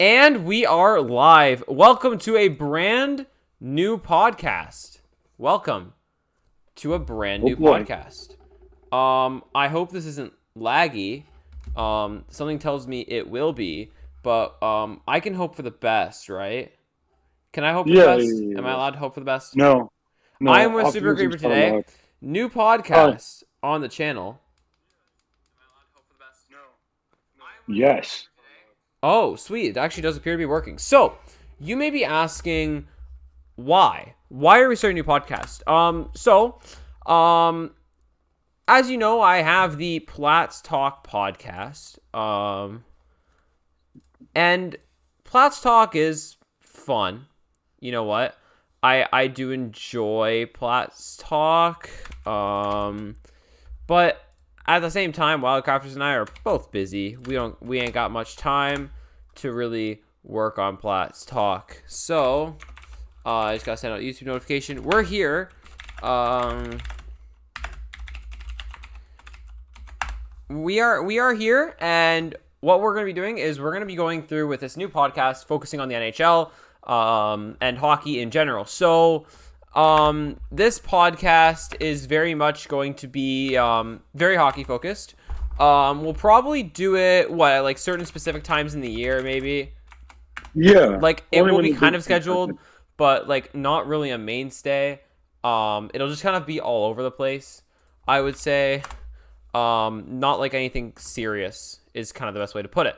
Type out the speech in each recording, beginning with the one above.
And we are live. Welcome to a brand new podcast. Welcome to a brand new podcast. I hope this isn't laggy. Something tells me it will be, but I can hope for the best, right? Can I hope for the best? Yeah. Am I allowed to hope for the best? No. I am with Super Creeper today. New podcast on the channel. Yes. Oh, sweet. It actually does appear to be working. So, you may be asking, why? Why are we starting a new podcast? As you know, I have the Platts Talk podcast. And Platts Talk is fun. You know what? I do enjoy Platts Talk. But at the same time, Wildcrafters and I are both busy. We ain't got much time to really work on Platts Talk. So, I just gotta send out a YouTube notification. We're here. We are here, and what we're gonna be doing is we're gonna be going through with this new podcast, focusing on the NHL, and hockey in general. So, this podcast is very much going to be very hockey focused. We'll probably do it like certain specific times in the year, maybe. Yeah. Like it will be kind of scheduled, but like not really a mainstay. It'll just kind of be all over the place, I would say. Not like anything serious is kind of the best way to put it.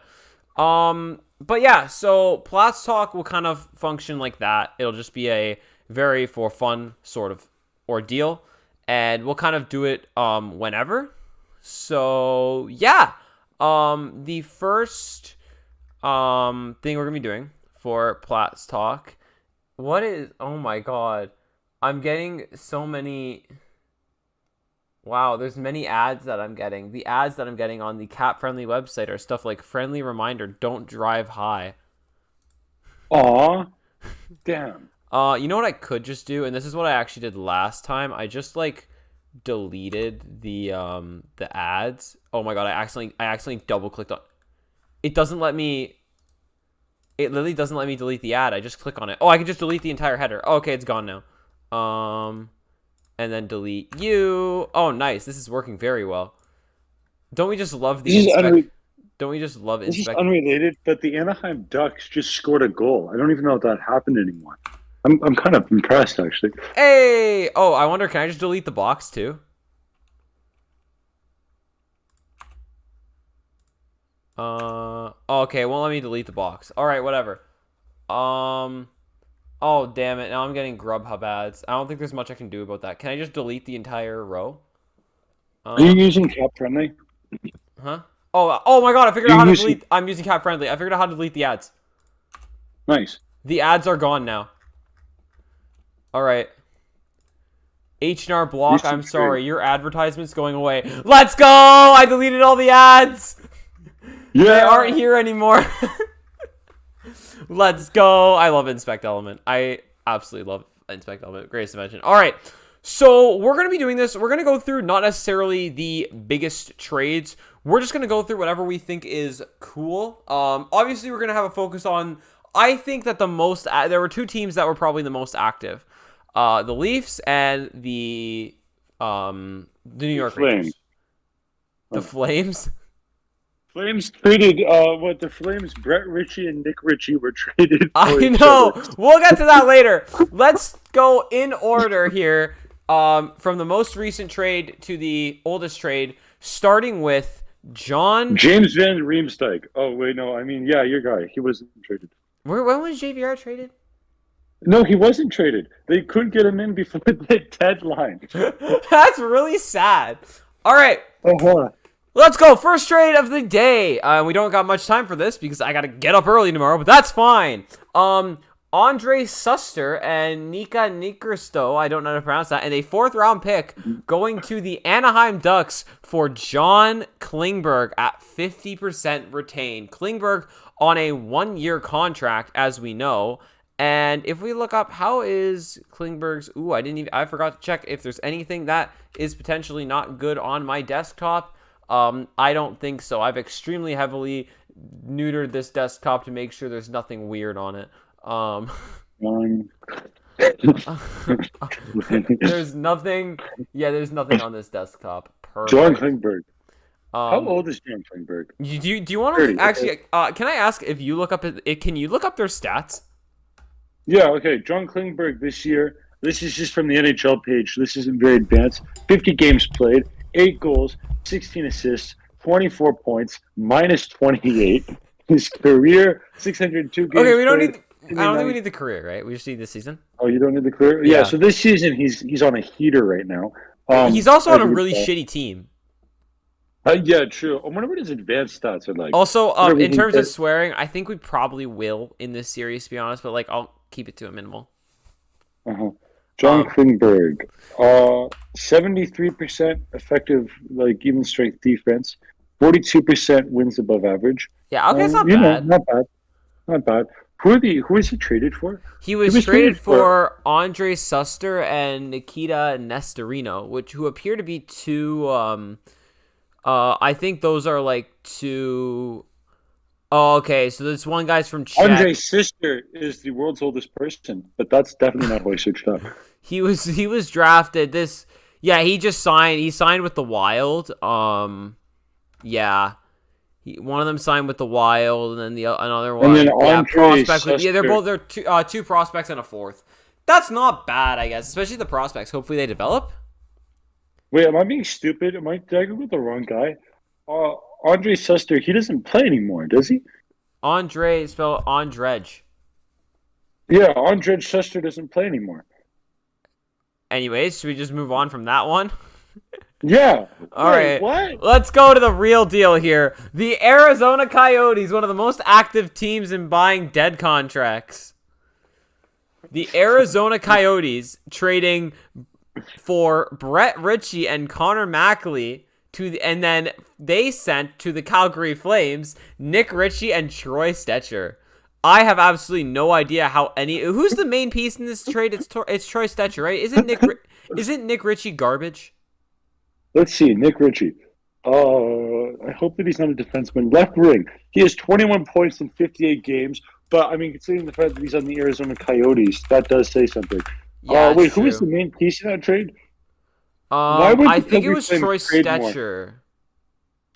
But yeah, so Platts Talk will kind of function like that. It'll just be a very for fun sort of ordeal, and we'll kind of do it whenever. So yeah, the first thing we're gonna be doing for Platts Talk, oh my god, I'm getting so many. Wow, there's many ads that I'm getting. The ads that I'm getting on the cat-friendly website are stuff like friendly reminder, don't drive high. Aw, damn. You know what I could just do, and this is what I actually did last time. I just like deleted the ads. Oh my god, I accidentally double clicked on. It doesn't let me. It literally doesn't let me delete the ad. I just click on it. Oh, I can just delete the entire header. Oh, okay, it's gone now. And then delete you. Oh, nice. This is working very well. Don't we just love the Don't we just love This is unrelated, but the Anaheim Ducks just scored a goal. I don't even know if that happened anymore. I'm kind of impressed, actually. Hey! Oh, I wonder, can I just delete the box too? Okay, well, let me delete the box. Alright, whatever. Oh, damn it. Now I'm getting Grubhub ads. I don't think there's much I can do about that. Can I just delete the entire row? Are you using Cap Friendly? Huh? Oh my god, I figured out how to delete. I'm using Cap Friendly. I figured out how to delete the ads. Nice. The ads are gone now. Alright. H&R Block, I'm sorry. Your advertisement's going away. Let's go! I deleted all the ads! Yeah! They aren't here anymore. Let's go. I love Inspect Element. I absolutely love Inspect Element. Greatest invention. All right. So we're going to be doing this. We're going to go through not necessarily the biggest trades. We're just going to go through whatever we think is cool. Obviously, we're going to have a focus on, I think that there were two teams that were probably the most active. The Leafs and the New York Rangers. The Flames? Flames traded, the Flames, Brett Ritchie and Nick Ritchie were traded for I know. We'll get to that later. Let's go in order here, from the most recent trade to the oldest trade, starting with James Van Riemsdyk. Oh, wait, no. I mean, yeah, your guy. He wasn't traded. When was JVR traded? No, he wasn't traded. They couldn't get him in before the deadline. That's really sad. All right. Uh-huh. Let's go. First trade of the day. We don't got much time for this because I got to get up early tomorrow, but that's fine. Andre Suster and Nika Nikersto, I don't know how to pronounce that, and a 4th-round pick going to the Anaheim Ducks for John Klingberg at 50% retained. Klingberg on a 1-year contract, as we know. And if we look up, how is Klingberg's... Ooh, I forgot to check if there's anything that is potentially not good on my desktop. I don't think so. I've extremely heavily neutered this desktop to make sure there's nothing weird on it. John, There's nothing. Yeah, there's nothing on this desktop. John Perfect. Klingberg. How old is John Klingberg? Do you want 30. to actually? Can I ask if you look up it? Can you look up their stats? Yeah, okay. John Klingberg this year. This is just from the NHL page. This isn't very advanced. 50 games played, 8 goals, 16 assists, 24 points, minus 28. His career, 602 games. Okay, we don't played, need. I don't think we need the career, right? We just need this season. Oh, you don't need the career? Yeah. Yeah, so this season he's on a heater right now. He's also on a I really think, shitty team. yeah, true. I wonder what his advanced stats are like. Also, Whatever in he terms of did. swearing, I think we probably will in this series, to be honest. But like, I'll keep it to a minimal. John Um, Klingberg, 73% effective, like even strength defense, 42% wins above average. Yeah, okay, it's not You know, bad. not bad, not bad. Who is he traded for? He was traded for Andre Suster and Nikita Nestorino, who appear to be two. I think those are like two. Oh, okay. So this one guy's from Czech. Andre's sister is the world's oldest person, but that's definitely not who I searched up. He was drafted this. Yeah, he just signed. He signed with the Wild. Yeah. One of them signed with the Wild, and then another one. And then yeah, Andre prospect. Yeah, they're Suster. two prospects and a fourth. That's not bad, I guess. Especially the prospects. Hopefully they develop. Wait, am I being stupid? Did I go with the wrong guy? Andre Suster, he doesn't play anymore, does he? Andre, spell Andrej. Yeah, Andre Suster doesn't play anymore. Anyways, should we just move on from that one? Yeah. All Wait, right. what? Let's go to the real deal here. The Arizona Coyotes, one of the most active teams in buying dead contracts. The Arizona Coyotes trading for Brett Ritchie and Connor Mackley and then they sent to the Calgary Flames Nick Ritchie and Troy Stetcher. I have absolutely no idea who's the main piece in this trade. It's Troy Stetcher, right? Isn't Nick Ritchie garbage? Let's see, Nick Ritchie. I hope that he's not a defenseman. Left wing. He has 21 points in 58 games, but I mean, considering the fact that he's on the Arizona Coyotes, that does say something. Yeah, Wait, who true. was the main piece in that trade? Why would I the think it Calgary was Flames Troy trade more? Stetcher.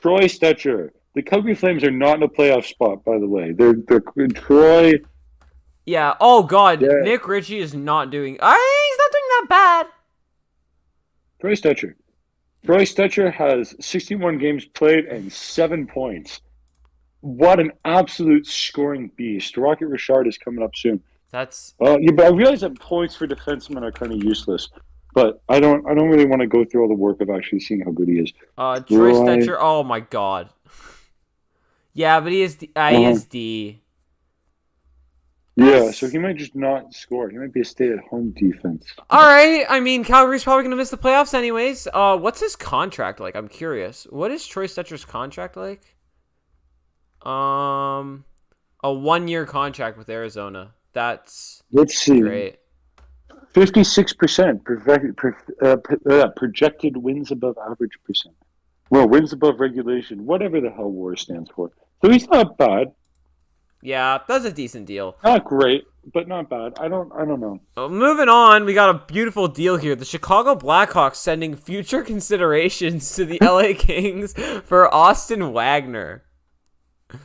Troy Stetcher. The Calgary Flames are not in a playoff spot, by the way. They're Troy. Yeah. Oh God, Yeah. Nick Ritchie is not doing. He's not doing that bad. Troy Stetcher. Troy Stetcher has 61 games played and 7 points. What an absolute scoring beast. Rocket Richard is coming up soon. That's Yeah, but I realize that points for defensemen are kind of useless. But I don't really want to go through all the work of actually seeing how good he is. Troy Stetcher. Oh my God. Yeah, but he is D. Yeah, so he might just not score. He might be a stay-at-home defense. All right. I mean, Calgary's probably gonna miss the playoffs anyways. What's his contract like? I'm curious. What is Troy Stetcher's contract like? A 1-year contract with Arizona. That's Let's see. great. 56% projected wins above average percent. Well, wins above regulation, whatever the hell WAR stands for. So he's not bad. Yeah, that's a decent deal. Not great, but not bad. I don't know. Moving on, we got a beautiful deal here. The Chicago Blackhawks sending future considerations to the LA Kings for Austin Wagner.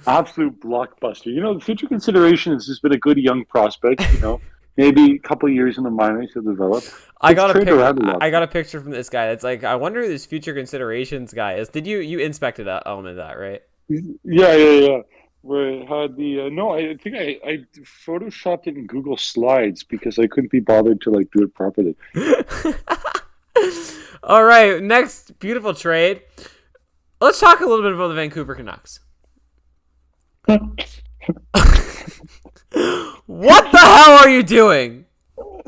Absolute blockbuster. You know, the future consideration has just been a good young prospect, you know. Maybe a couple of years in the minors to develop. I got I a picture from this guy. It's like, I wonder who this future considerations guy is. Did you inspected that element of that, right? Yeah. Where it had the no, I think I photoshopped it in Google Slides because I couldn't be bothered to like do it properly. All right, next beautiful trade. Let's talk a little bit about the Vancouver Canucks. What the hell are you doing?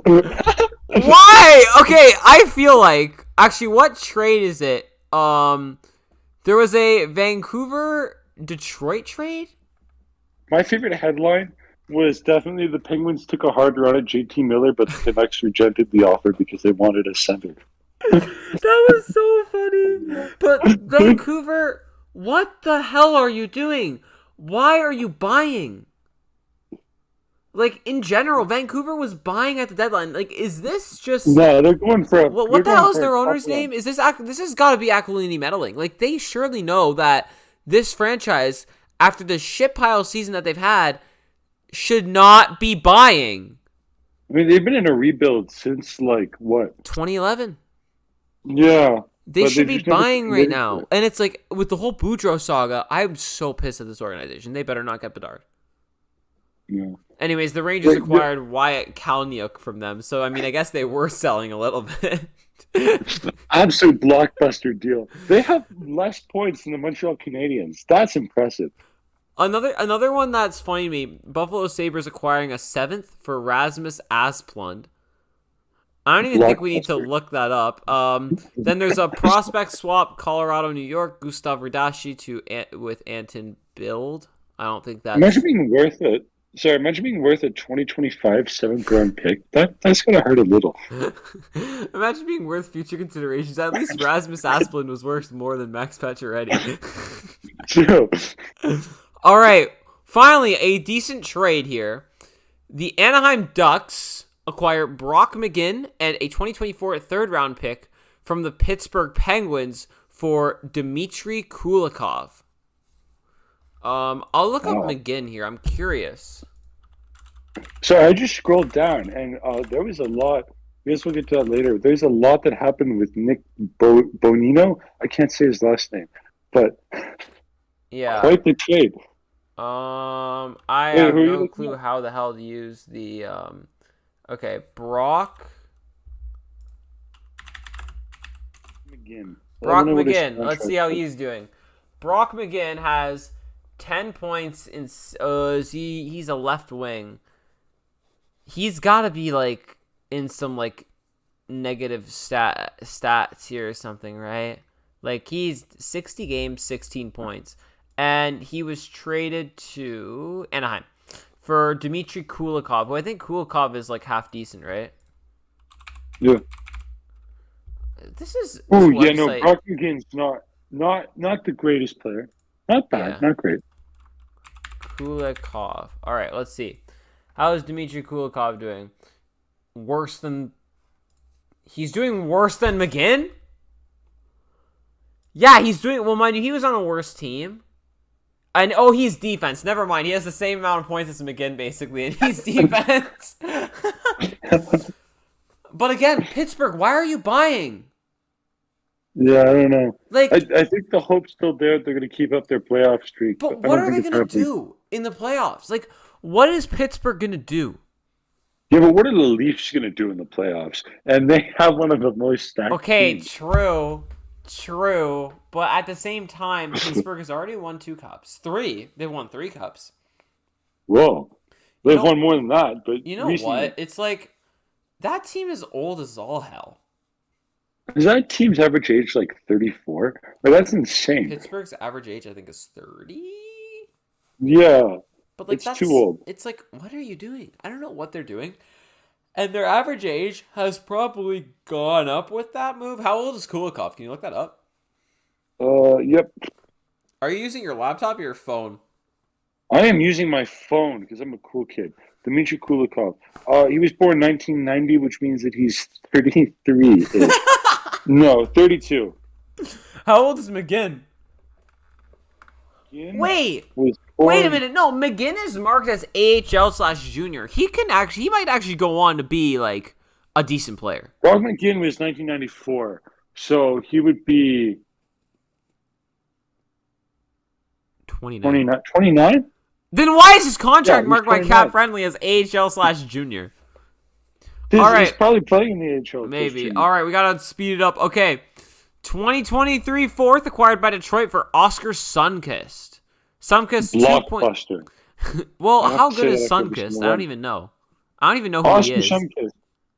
Why? Okay, I feel like actually, what trade is it? There was a Vancouver Detroit trade. My favorite headline was definitely the Penguins took a hard run at JT Miller, but the Canucks rejected the offer because they wanted a center. That was so funny. But Vancouver, what the hell are you doing? Why are you buying? Like, in general, Vancouver was buying at the deadline. Like, is this just... No, they're going for a. They're What the going hell is for a their top owner's run. name? This has got to be Aquilini meddling. Like, they surely know that this franchise, after the shit pile season that they've had, should not be buying. I mean, they've been in a rebuild since like what? 2011. Yeah, They but should they've be just never buying right committed to now. it. And it's like, with the whole Boudreaux saga, I'm so pissed at this organization. They better not get Bedard. Yeah. Anyways, the Rangers acquired Wyatt Kalynuk from them. So, I mean, I guess they were selling a little bit. Absolute blockbuster deal. They have less points than the Montreal Canadiens. That's impressive. Another one that's funny to me, Buffalo Sabres acquiring a 7th for Rasmus Asplund. I don't even think we need to look that up. Then there's a prospect swap, Colorado, New York, Gustav Radashi with Anton Bild. I don't think that's... Imagine being worth it. Sorry, imagine being worth a 2025 7th round pick. That's gonna hurt a little. Imagine being worth future considerations. At least Rasmus Asplund was worth more than Max Pacioretty. True. All right, finally a decent trade here. The Anaheim Ducks acquire Brock McGinn and a 2024 third round pick from the Pittsburgh Penguins for Dmitry Kulikov. I'll look up McGinn here. I'm curious. So I just scrolled down, and there was a lot. I guess we'll get to that later. There's a lot that happened with Nick Bonino. I can't say his last name, but Yeah. quite the trade. I Wait, have who are you no looking clue at? how the hell to use the Okay, Brock McGinn. McGinn. Let's see how he's doing. Brock McGinn has 10 points in he's a left wing. He's got to be like in some like negative stats here or something, right? Like he's 60 games, 16 points. And he was traded to Anaheim for Dmitry Kulikov, who I think Kulikov is like half decent, right? Yeah. This is Oh this yeah, no. website- Brock McGinn's not the greatest player. Not bad, Yeah. not great. Kulikov. All right, let's see. How is Dmitry Kulikov doing? He's doing worse than McGinn? Yeah, he's doing... Well, mind you, he was on a worse team. And, he's defense. Never mind. He has the same amount of points as McGinn, basically, and he's defense. But again, Pittsburgh, why are you buying? Yeah, I don't know. Like... I think the hope's still there. They're going to keep up their playoff streak. But I what don't are think they it's going to happening. do in the playoffs? Like, what is Pittsburgh going to do? Yeah, but what are the Leafs going to do in the playoffs? And they have one of the most stacked Okay, teams. true. But at the same time, Pittsburgh has already won 2 cups. 3. They've won 3 cups. Whoa. They've know- won more than that. But You know recently, what? It's like, that team is old as all hell. Is that team's average age like 34? Like, that's insane. Pittsburgh's average age, I think, is 30? Yeah. But like It's that's too old. It's like, what are you doing? I don't know what they're doing. And their average age has probably gone up with that move. How old is Kulikov? Can you look that up? Yep. Are you using your laptop or your phone? I am using my phone because I'm a cool kid. Dmitry Kulikov. He was born 1990, which means that he's 33. No, 32. How old is McGinn? Ian Wait was a born- minute. No, McGinn is marked as AHL/junior. He might actually go on to be like a decent player. Brock McGinn was 1994, so he would be 29. 29? Then why is his contract Yeah, he's marked by 29. Cap Friendly as AHL/junior? He's, All right. he's probably playing in the AHL. Maybe. All right, we gotta speed it up. Okay, 2023 fourth acquired by Detroit for Oscar Sundqvist. Sundqvist 2 point. Blockbuster. Well, I have how to good say is that I could be Sundqvist? some I don't one. even know. I don't even know who Oscar he is. Sundqvist.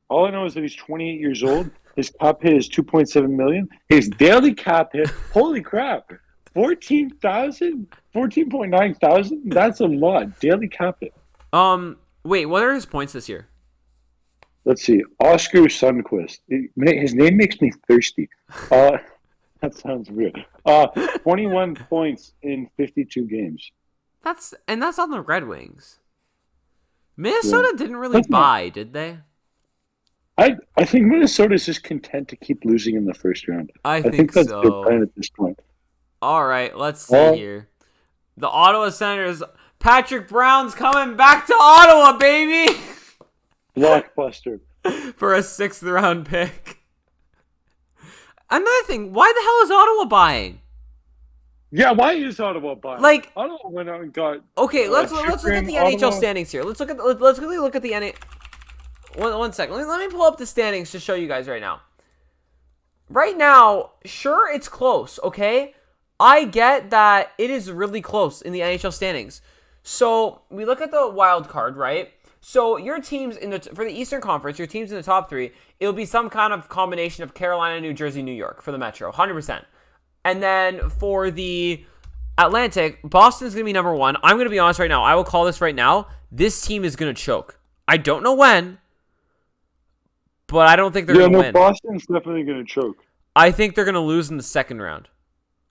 All I know is that he's 28 years old. His cap hit is 2.7 million. His daily cap hit, holy crap, 14.9 thousand. That's a lot. Daily cap hit. Wait, what are his points this year? Let's see. Oscar Sundqvist. His name makes me thirsty. That sounds weird. 21 points in 52 games. That's on the Red Wings. Minnesota didn't really buy, did they? I think Minnesota's just content to keep losing in the first round. I think think that's their plan so. at this point. All right, let's see here. The Ottawa Senators. Patrick Brown's coming back to Ottawa, baby. Blockbuster. For a 6th round pick. Another thing, why the hell is Ottawa buying? Yeah, why is Ottawa buying? Like, Ottawa went out and got. Okay, let's look at the NHL standings here. Let's quickly look at the NHL. One second. Let me pull up the standings to show you guys right now. Right now, sure, it's close. Okay, I get that it is really close in the NHL standings. So we look at the wild card, right? So your teams for the Eastern Conference, your teams in the top 3, it'll be some kind of combination of Carolina, New Jersey, New York for the Metro, 100%. And then for the Atlantic, Boston's going to be number 1. I'm going to be honest right now. I will call this right now. This team is going to choke. I don't know when, but I don't think they're going to win. Boston's definitely going to choke. I think they're going to lose in the second round.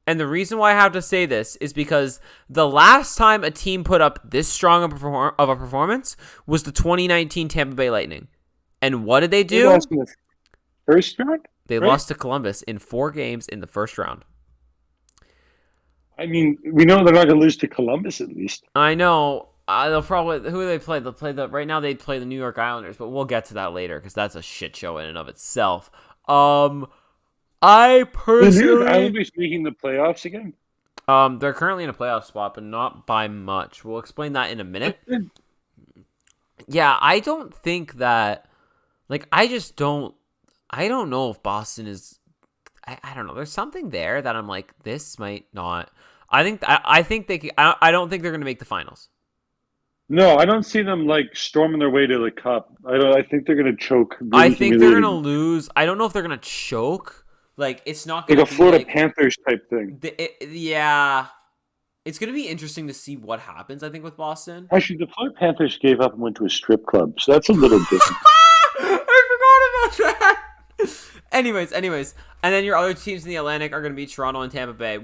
And the reason why I have to say this is because the last time a team put up this strong of a performance was the 2019 Tampa Bay Lightning. And what did they do? They lost in the first round? They lost to Columbus in 4 games in the first round. I mean, we know they're not going to lose to Columbus at least. I know. They'll probably... Who do they play? Right now they play the New York Islanders, but we'll get to that later because that's a shit show in and of itself. I personally... The New York Islanders making the playoffs again? They're currently in a playoff spot, but not by much. We'll explain that in a minute. Yeah, I don't think that... Like, I don't know if Boston is... I don't know. There's something there that I'm like, this might not... I think they... I don't think they're going to make the finals. No, I don't see them like storming their way to the cup. I think they're going to choke. Really I think they're going to lose. I don't know if they're going to choke. Like, it's not going to be... Like a Florida Panthers type thing. Yeah. It's going to be interesting to see what happens, I think, with Boston. Actually, the Florida Panthers gave up and went to a strip club, so that's a little different. I forgot about that. Anyways. And then your other teams in the Atlantic are going to be Toronto and Tampa Bay.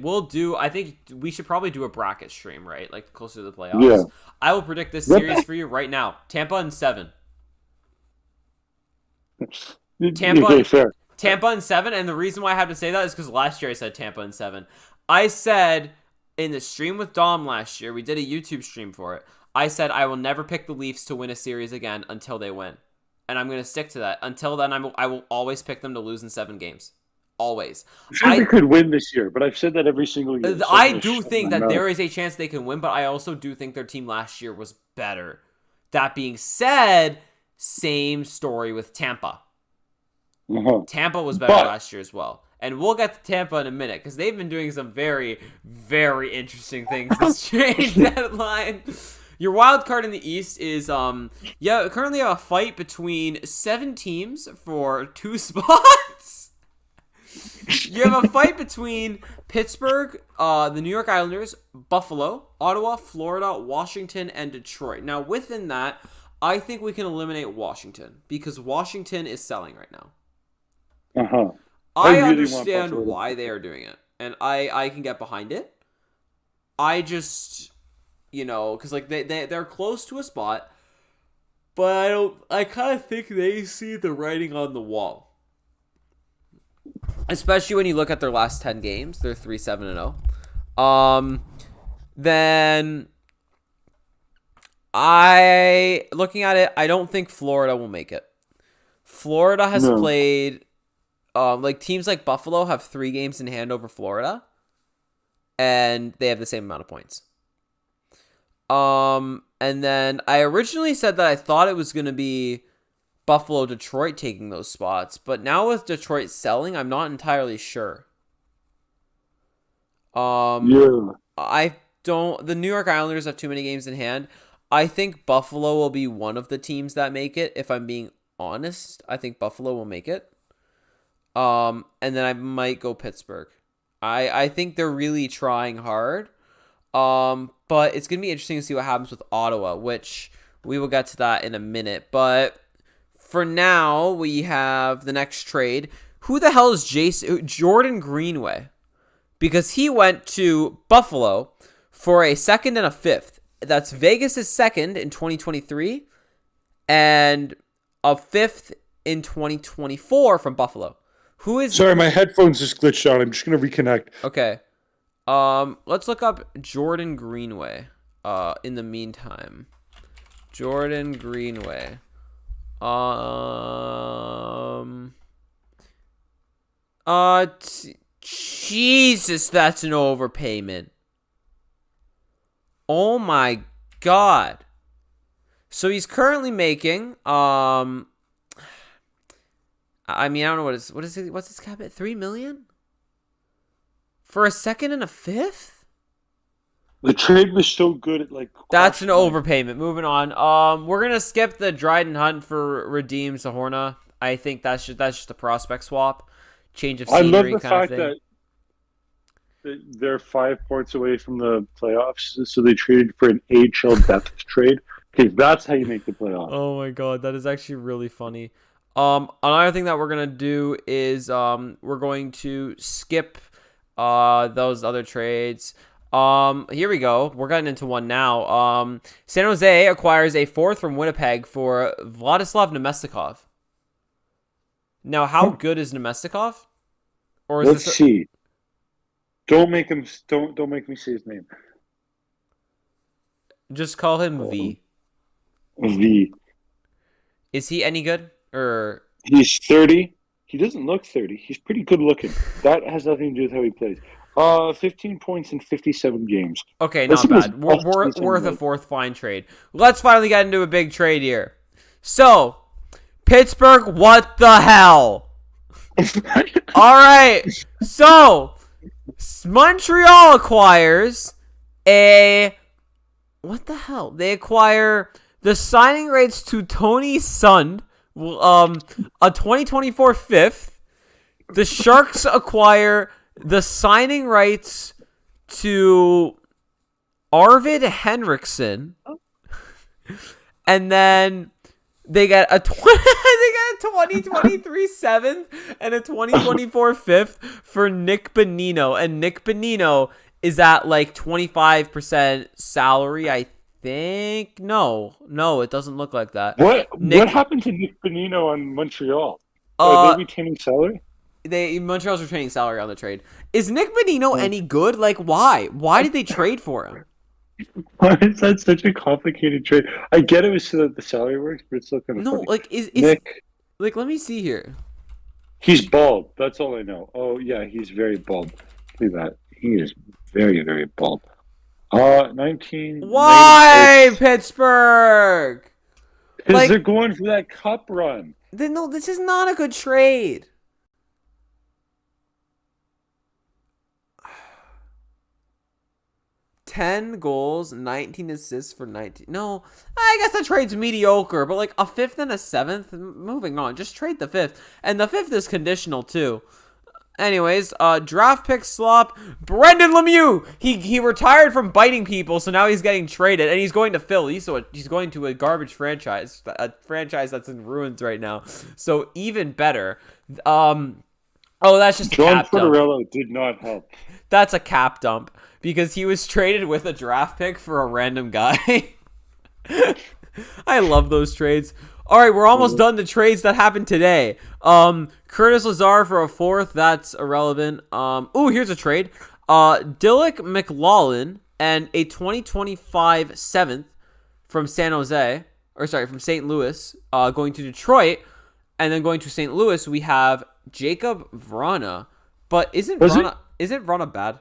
I think we should probably do a bracket stream, right? Like, closer to the playoffs. Yeah. I will predict this series for you right now. Tampa and 7. Tampa and 7, and the reason why I have to say that is because last year I said Tampa and 7. I said in the stream with Dom last year, we did a YouTube stream for it. I said I will never pick the Leafs to win a series again until they win. And I'm going to stick to that. Until then, I will always pick them to lose in 7 games. Always. I think they could win this year, but I've said that every single year. I do think that there is a chance they can win, but I also do think their team last year was better. That being said, same story with Tampa. Tampa was better last year as well. And we'll get to Tampa in a minute because they've been doing some very, very interesting things this trade deadline. Your wild card in the East is currently a fight between 7 teams for 2 spots. You have a fight between Pittsburgh, the New York Islanders, Buffalo, Ottawa, Florida, Washington, and Detroit. Now, within that, I think we can eliminate Washington because Washington is selling right now. I really understand why they are doing it, and I can get behind it. I just, because like they're close to a spot, but I kind of think they see the writing on the wall. Especially when you look at their last 10 games, they're 3-7-0. Then looking at it, I don't think Florida will make it. Florida has played teams like Buffalo have 3 games in hand over Florida, and they have the same amount of points. And then I originally said that I thought it was going to be Buffalo, Detroit taking those spots, but now with Detroit selling, I'm not entirely sure. The New York Islanders have too many games in hand. I think Buffalo will be one of the teams that make it. If I'm being honest, I think Buffalo will make it. And then I might go Pittsburgh. I think they're really trying hard. But it's going to be interesting to see what happens with Ottawa, which we will get to that in a minute. But for now, we have the next trade. Who the hell is Jordan Greenway? Because he went to Buffalo for a 2nd and a 5th. That's Vegas is second in 2023, and a fifth in 2024 from Buffalo. Who is Sorry, my headphones just glitched out. I'm just gonna reconnect. okay? Let's look up Jordan Greenway. In the meantime, Jordan Greenway. Jesus, that's an overpayment. Oh my God. So he's currently making I mean, I don't know what's his cap at? 3 million? For a second and a fifth? The trade was so good at like. That's an overpayment. Moving on. We're gonna skip the Dryden Hunt for Redeem Sahorna. I think that's just a prospect swap, change of scenery. I love the kind of fact thing. that they're 5 points away from the playoffs, so they traded for an AHL depth trade. Because that's how you make the playoffs. Oh my God, that is actually really funny. Another thing that we're gonna do is we're going to skip those other trades. Here we go. We're getting into one now. San Jose acquires a fourth from Winnipeg for Vladislav Nemestikov. Now, how good is Nemestikov? Or is Let's see. Don't make him. Don't make me say his name. Just call him V. V. Is he any good? Or he's 30. He doesn't look 30. He's pretty good looking. That has nothing to do with how he plays. 15 points in 57 games. Okay, not bad. Worth a fourth fine trade. Let's finally get into a big trade here. So, Pittsburgh, what the hell? All right. So, Montreal acquires a... What the hell? They acquire the signing rights to Tony Sund, a 2024 fifth. The Sharks acquire the signing rights to Arvid Henriksen, and then they get a 2023 seventh and a 2024 fifth for Nick Bonino, and Nick Bonino is at like 25% salary, I think. No, it doesn't look like that. What happened to Nick Bonino on Montreal? Are they retaining salary? Montreal's retaining salary on the trade. Is Nick Bonino any good? Like, why? Why did they trade for him? Why is that such a complicated trade? I get it was so that the salary works, but it's still kind of funny. Like, is Nick? Like, let me see here. He's bald. That's all I know. Oh yeah, he's very bald. Look at that. He is very, very bald. 19. Why Pittsburgh? Because they're going for that cup run. No, this is not a good trade. $10 goals, 19 assists for 19. No, I guess the trade's mediocre, but like a fifth and a seventh. Moving on, just trade the fifth, and the fifth is conditional too. Anyways, draft pick slop. Brendan Lemieux. He retired from biting people, so now he's getting traded, and he's going to Philly. So he's going to a garbage franchise, a franchise that's in ruins right now. So even better. Oh, that's just a cap dump. John Tortorella did not help. That's a cap dump because he was traded with a draft pick for a random guy. I love those trades. All right, we're almost done the trades that happened today. Curtis Lazar for a fourth. That's irrelevant. Here's a trade. Dillick McLaughlin and a 2025 seventh from San Jose, from St. Louis, going to Detroit, and then going to St. Louis, we have Jacob Vrana. But isn't Vrana bad?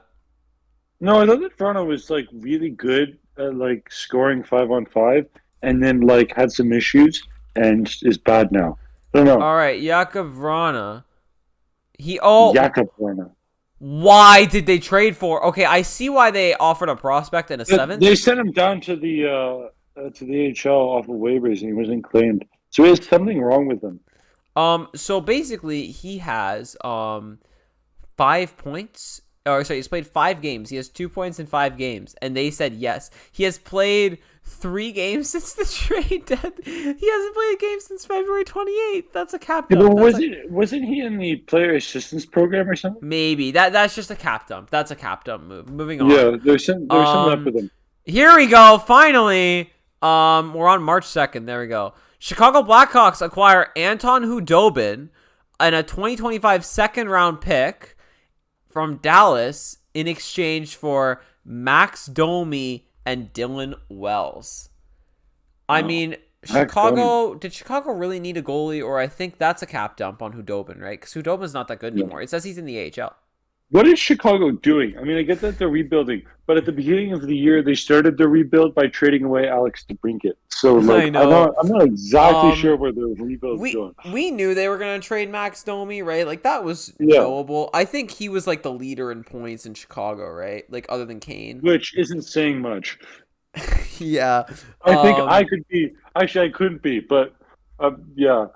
No, I thought that Vrana was like really good at like scoring 5-on-5, and then like had some issues and is bad now. I don't know. All right, Jakub Vrana. Jakub Vrana. Why did they trade for? Okay, I see why they offered a prospect and a seventh. They sent him down to the AHL off of waivers, and he wasn't claimed. So there's something wrong with him. So basically, he has 5 points. He's played 5 games. He has 2 points in 5 games, and they said yes. He has played 3 games since the trade deadline. He hasn't played a game since February 28th. That's a cap dump. Wasn't he in the player assistance program or something? Maybe that's just a cap dump. That's a cap dump move. Moving on. Yeah, there's something up with him. Here we go. Finally, we're on March 2nd. There we go. Chicago Blackhawks acquire Anton Hudobin and a 2025 second-round pick from Dallas in exchange for Max Domi and Dylan Wells. I mean, did Chicago really need a goalie? Or I think that's a cap dump on Hudobin, right? Because Hudobin's not that good anymore. It says he's in the AHL. What is Chicago doing? I mean, I get that they're rebuilding, but at the beginning of the year, they started their rebuild by trading away Alex DeBrincat. So, like, I'm not exactly sure where the rebuild's going. We knew they were going to trade Max Domi, right? Like, that was knowable. I think he was, like, the leader in points in Chicago, right? Like, other than Kane. Which isn't saying much. Yeah. I think I could be. Actually, I couldn't be, but, yeah.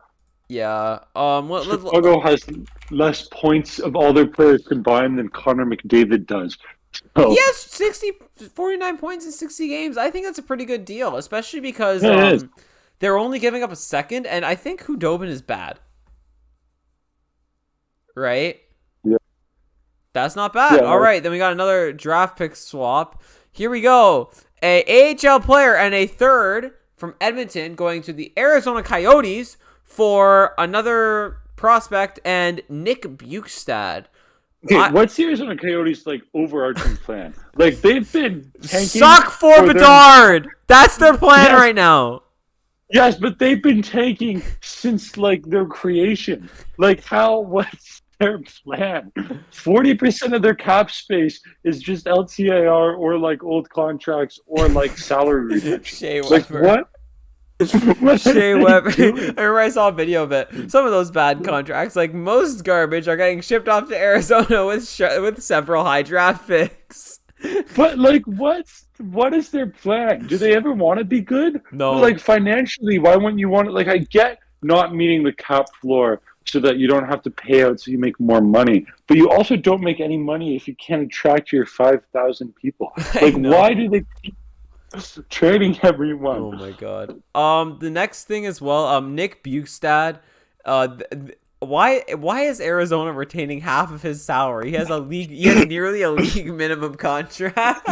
Yeah. Chicago has less points of all their players combined than Connor McDavid does. So. He has 49 points in 60 games. I think that's a pretty good deal, especially because they're only giving up a second, and I think Hudobin is bad. Right? Yeah. That's not bad. Yeah, all right, then we got another draft pick swap. Here we go. A AHL player and a third from Edmonton going to the Arizona Coyotes for another prospect and Nick Bukestad. Okay, what's the Arizona Coyotes like overarching plan? Like they've been tanking. Suck for Bedard. That's their plan right now. Yes, but they've been tanking since like their creation. Like what's their plan? 40% of their cap space is just LTIR or like old contracts or like salary retention. Like what? Shea Weber. I remember I saw a video of it. Some of those bad contracts, like most garbage, are getting shipped off to Arizona with several high draft picks. But like, what is their plan? Do they ever want to be good? No. But, like financially, why wouldn't you want it? Like I get not meeting the cap floor so that you don't have to pay out so you make more money, but you also don't make any money if you can't attract your 5,000 people. Like why do they keep trading everyone? Oh my god. The next thing as well, Nick Bukestad. Why is Arizona retaining half of his salary? He has nearly a league minimum contract.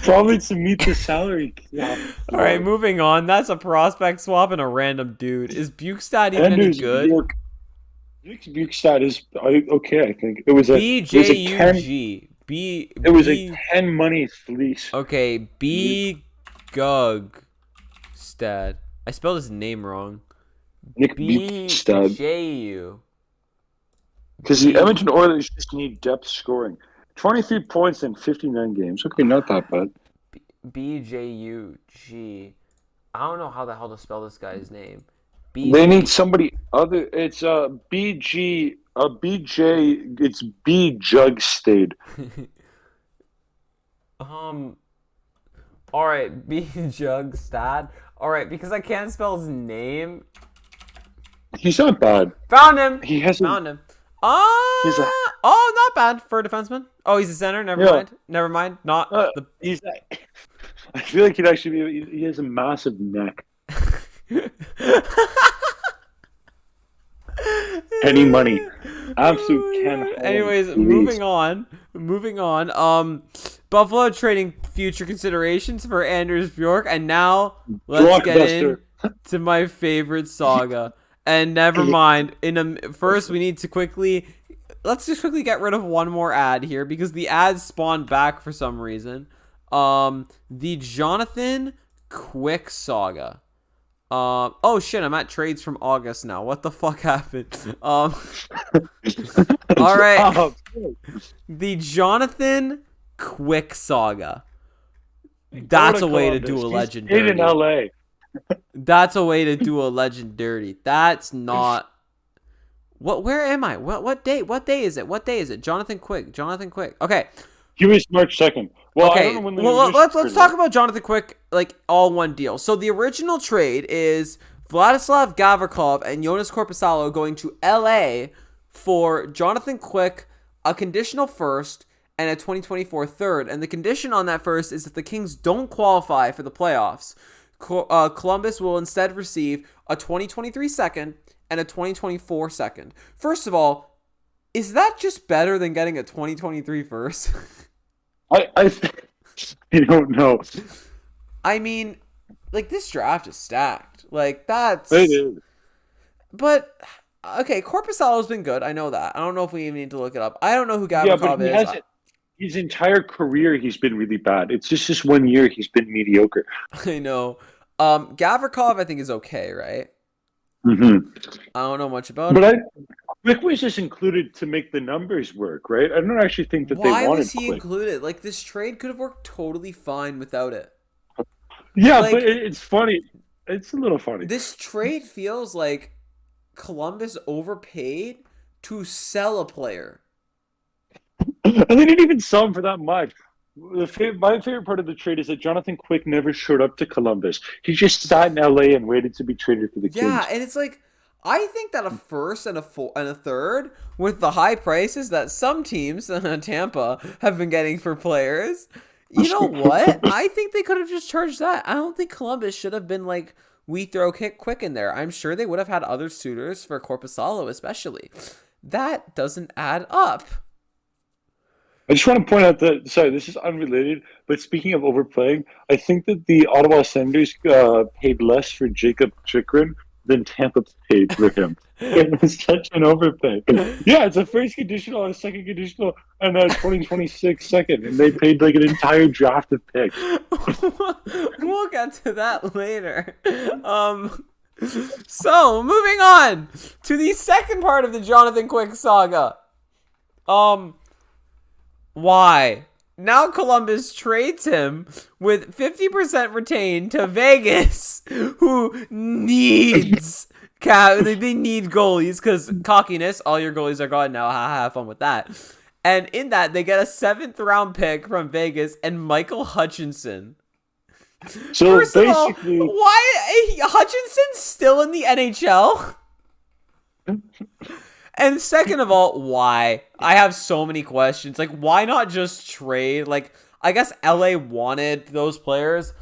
Probably to meet the salary. Yeah. All right, moving on. That's a prospect swap and a random dude. Is Bukestad even any good? Nick Bukestad is okay. I think it was a BJUG. It was a 10 money fleece. Okay, B Gugstad. I spelled his name wrong. Nick Bukestad. BJU. Because the Edmonton Oilers just need depth scoring. 23 points in 59 games. Okay, not that bad. BJUG. I don't know how the hell to spell this guy's name. They need somebody other. It's BG. BJ. It's B Jugstade. All right, B Jugstad. All right, because I can't spell his name. He's not bad. Found him. Found him. Not bad for a defenseman. Oh, he's a center. Never mind. Not he's. I feel like he'd actually be. He has a massive neck. Any money. Absolute can. Anyways, moving on. Buffalo trading future considerations for Anders Bjork, and now let's get into my favorite saga. And never mind. First, we need to let's just quickly get rid of one more ad here because the ads spawned back for some reason. The Jonathan Quick saga. Oh shit, I'm at trades from August now. What the fuck happened? All right. The Jonathan Quick saga. That's a way to do a legend dirty. In LA. That's a way to do a legend dirty. That's not. Where am I? What day? What day is it? Jonathan Quick. Okay. He was March 2nd. Well, okay. I don't know when let's talk about Jonathan Quick, like all one deal. So the original trade is Vladislav Gavrikov and Jonas Korpisalo going to LA for Jonathan Quick, a conditional first, and a 2024 third. And the condition on that first is if the Kings don't qualify for the playoffs, Columbus will instead receive a 2023 second and a 2024 second. First of all, is that just better than getting a 2023 first? You don't know. I mean, like this draft is stacked. Like It that's, is. but okay. Korpisalo's been good. I know that. I don't know if we even need to look it up. I don't know who Yeah, but Gavrikov he is. hasn't. His entire career, he's been really bad. It's just this 1 year he's been mediocre. I know. Gavrikov, I think is okay, right? Hmm. I don't know much about But him. Quick was just included to make the numbers work, right? I don't actually think that they Why was wanted he Quick. included? Like this trade could have worked totally fine without it. Yeah, but Like it's funny. It's a little funny. this trade feels like Columbus overpaid to sell a player. And they didn't even sell him for that much. My favorite part of the trade is that Jonathan Quick never showed up to Columbus. He just sat in LA and waited to be traded for the Yeah, Kings. and it's like I think that a first and a third with the high prices that some teams, Tampa, have been getting for players. You know what? I think they could have just charged that. I don't think Columbus should have been like we throw kick quick in there. I'm sure they would have had other suitors for Corpusalo, especially. That doesn't add up. I just want to point out that, sorry, this is unrelated, but speaking of overplaying, I think that the Ottawa Senators paid less for Jacob Chikrin than Tampa paid for him. It was such an overpay. Yeah, it's a first conditional, a second conditional, and a 2026 second, and they paid like an entire draft of picks. We'll get to that later. So moving on to the second part of the Jonathan Quick saga. Why? Now Columbus trades him with 50% retained to Vegas, who needs they need goalies because cockiness. All your goalies are gone now. Have fun with that. And in that, they get a 7th-round pick from Vegas and Michael Hutchinson. So First of all, basically, why Hutchinson's still in the NHL? And second of all, why? I have so many questions. Like, why not just trade? Like, I guess LA wanted those players,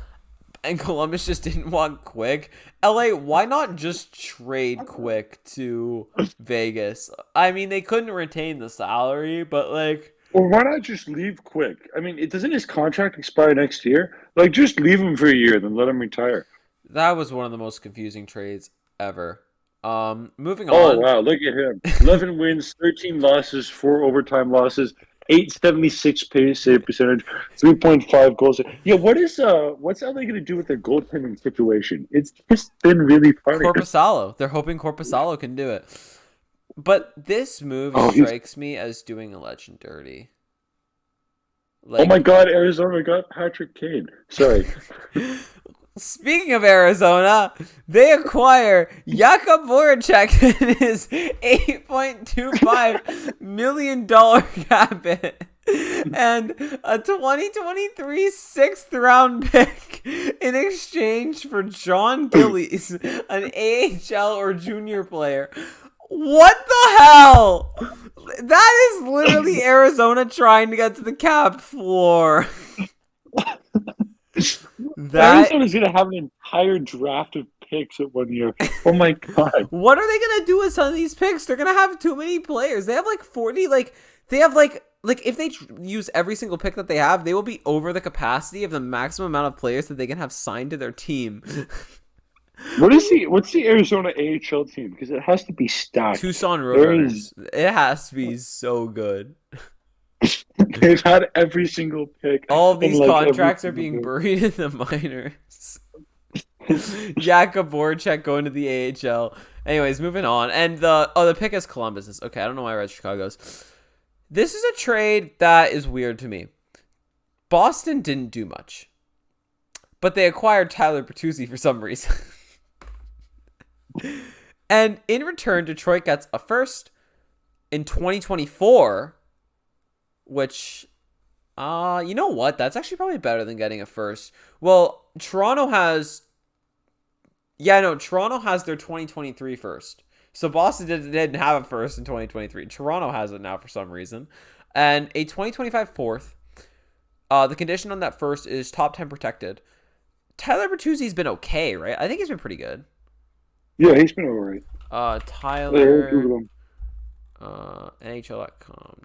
and Columbus just didn't want Quick. LA, why not just trade Quick to Vegas? I mean, they couldn't retain the salary, but like, or why not just leave Quick? I mean, it doesn't his contract expire next year? Like, just leave him for a year, then let him retire. that was one of the most confusing trades ever. Moving Oh on. wow, look at him. 11 wins, 13 losses, 4 overtime losses, 876 save percentage, 3.5 goals. Yeah, what's LA gonna do with their goaltending situation? It's just been really funny. Corpusalo. They're hoping Corpusalo can do it. But this move Oh, strikes me as doing a legend dirty. oh my Like, god, Arizona got Patrick Kane. Sorry. speaking of Arizona, they acquire Jakub Voracek and his $8.25 million cap hit and a 2023 6th-round pick in exchange for John Gillies, an AHL or junior player. What the hell? That is literally Arizona trying to get to the cap floor. That Arizona's gonna have an entire draft of picks at 1 year. Oh my god. what are they gonna do with some of these picks? They're gonna have too many players. They have like 40. Like they have like if they use every single pick that they have, they will be over the capacity of the maximum amount of players that they can have signed to their team. What's the Arizona AHL team? Because it has to be stacked. Tucson There is Roadrunners. It has to be so good. they've had every single pick. All of in, these like, contracts are every being single buried in the minors. Jakub Voracek going to the AHL. Anyways, moving on. And the pick is Columbus. Okay, I don't know why I read Chicago's. This is a trade that is weird to me. Boston didn't do much, but they acquired Tyler Bertuzzi for some reason. And in return, Detroit gets a first in 2024, which, you know what? That's actually probably better than getting a first. Well, Toronto has their 2023 first. So Boston didn't have a first in 2023. Toronto has it now for some reason. And a 2025 fourth. The condition on that first is top 10 protected. Tyler Bertuzzi's been okay, right? I think he's been pretty good. Yeah, he's been alright. Tyler, Google him. NHL.com.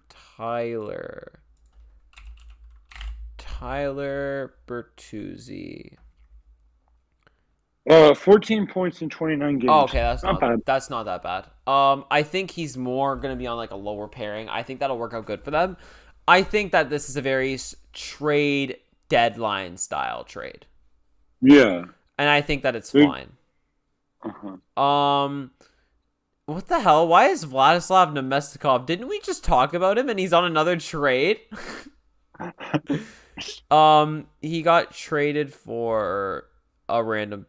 Tyler Bertuzzi. 14 points in 29 Oh, games. okay, Not bad. that's not that bad. I think he's more gonna be on like a lower pairing. I think that'll work out good for them. I think that this is a very trade deadline style trade, Yeah. and I think that it's They- fine. Uh-huh. What the hell? Why is Vladislav Nemestikov? Didn't we just talk about him and he's on another trade? He got traded for a random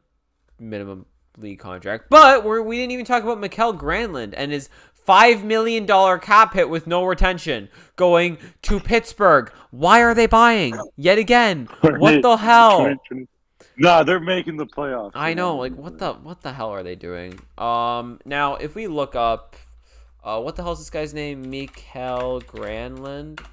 minimum league contract, but we didn't even talk about Mikael Granlund and his $5 million cap hit with no retention going to Pittsburgh. Why are they buying yet again? What the hell? Nah, they're making the playoffs. I know, like what the hell are they doing? Now if we look up, what the hell is this guy's name? Mikael Granlund.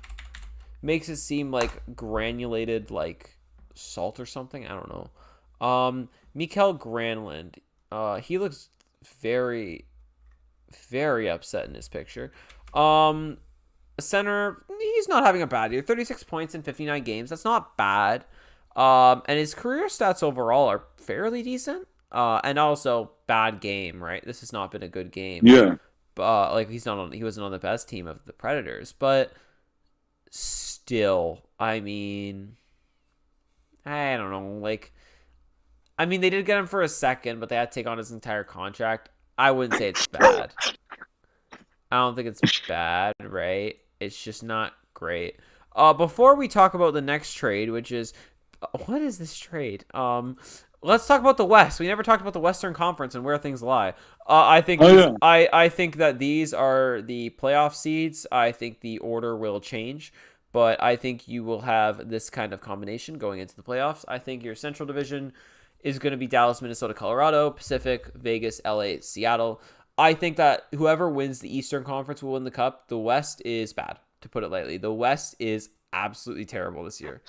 Makes it seem like granulated like salt or something. I don't know. Mikael Granlund. He looks very, very upset in this picture. Center, he's not having a bad year. 36 points in 59 games. That's not bad. And his career stats overall are fairly decent. And also bad game, right? This has not been a good game. Yeah. Like he wasn't on the best team of the Predators, but still, I mean, I don't know. Like, I mean, they did get him for a second, but they had to take on his entire contract. I wouldn't say it's bad. I don't think it's bad, right? It's just not great. Before we talk about the next trade, which is, what is this trade? Let's talk about the West. We never talked about the Western Conference and where things lie. I think I think that these are the playoff seeds. I think the order will change, but I think you will have this kind of combination going into the playoffs. I think your Central Division is going to be Dallas, Minnesota, Colorado, Pacific, Vegas, LA, Seattle. I think that whoever wins the Eastern Conference will win the Cup. The West is bad, to put it lightly. The West is absolutely terrible this year.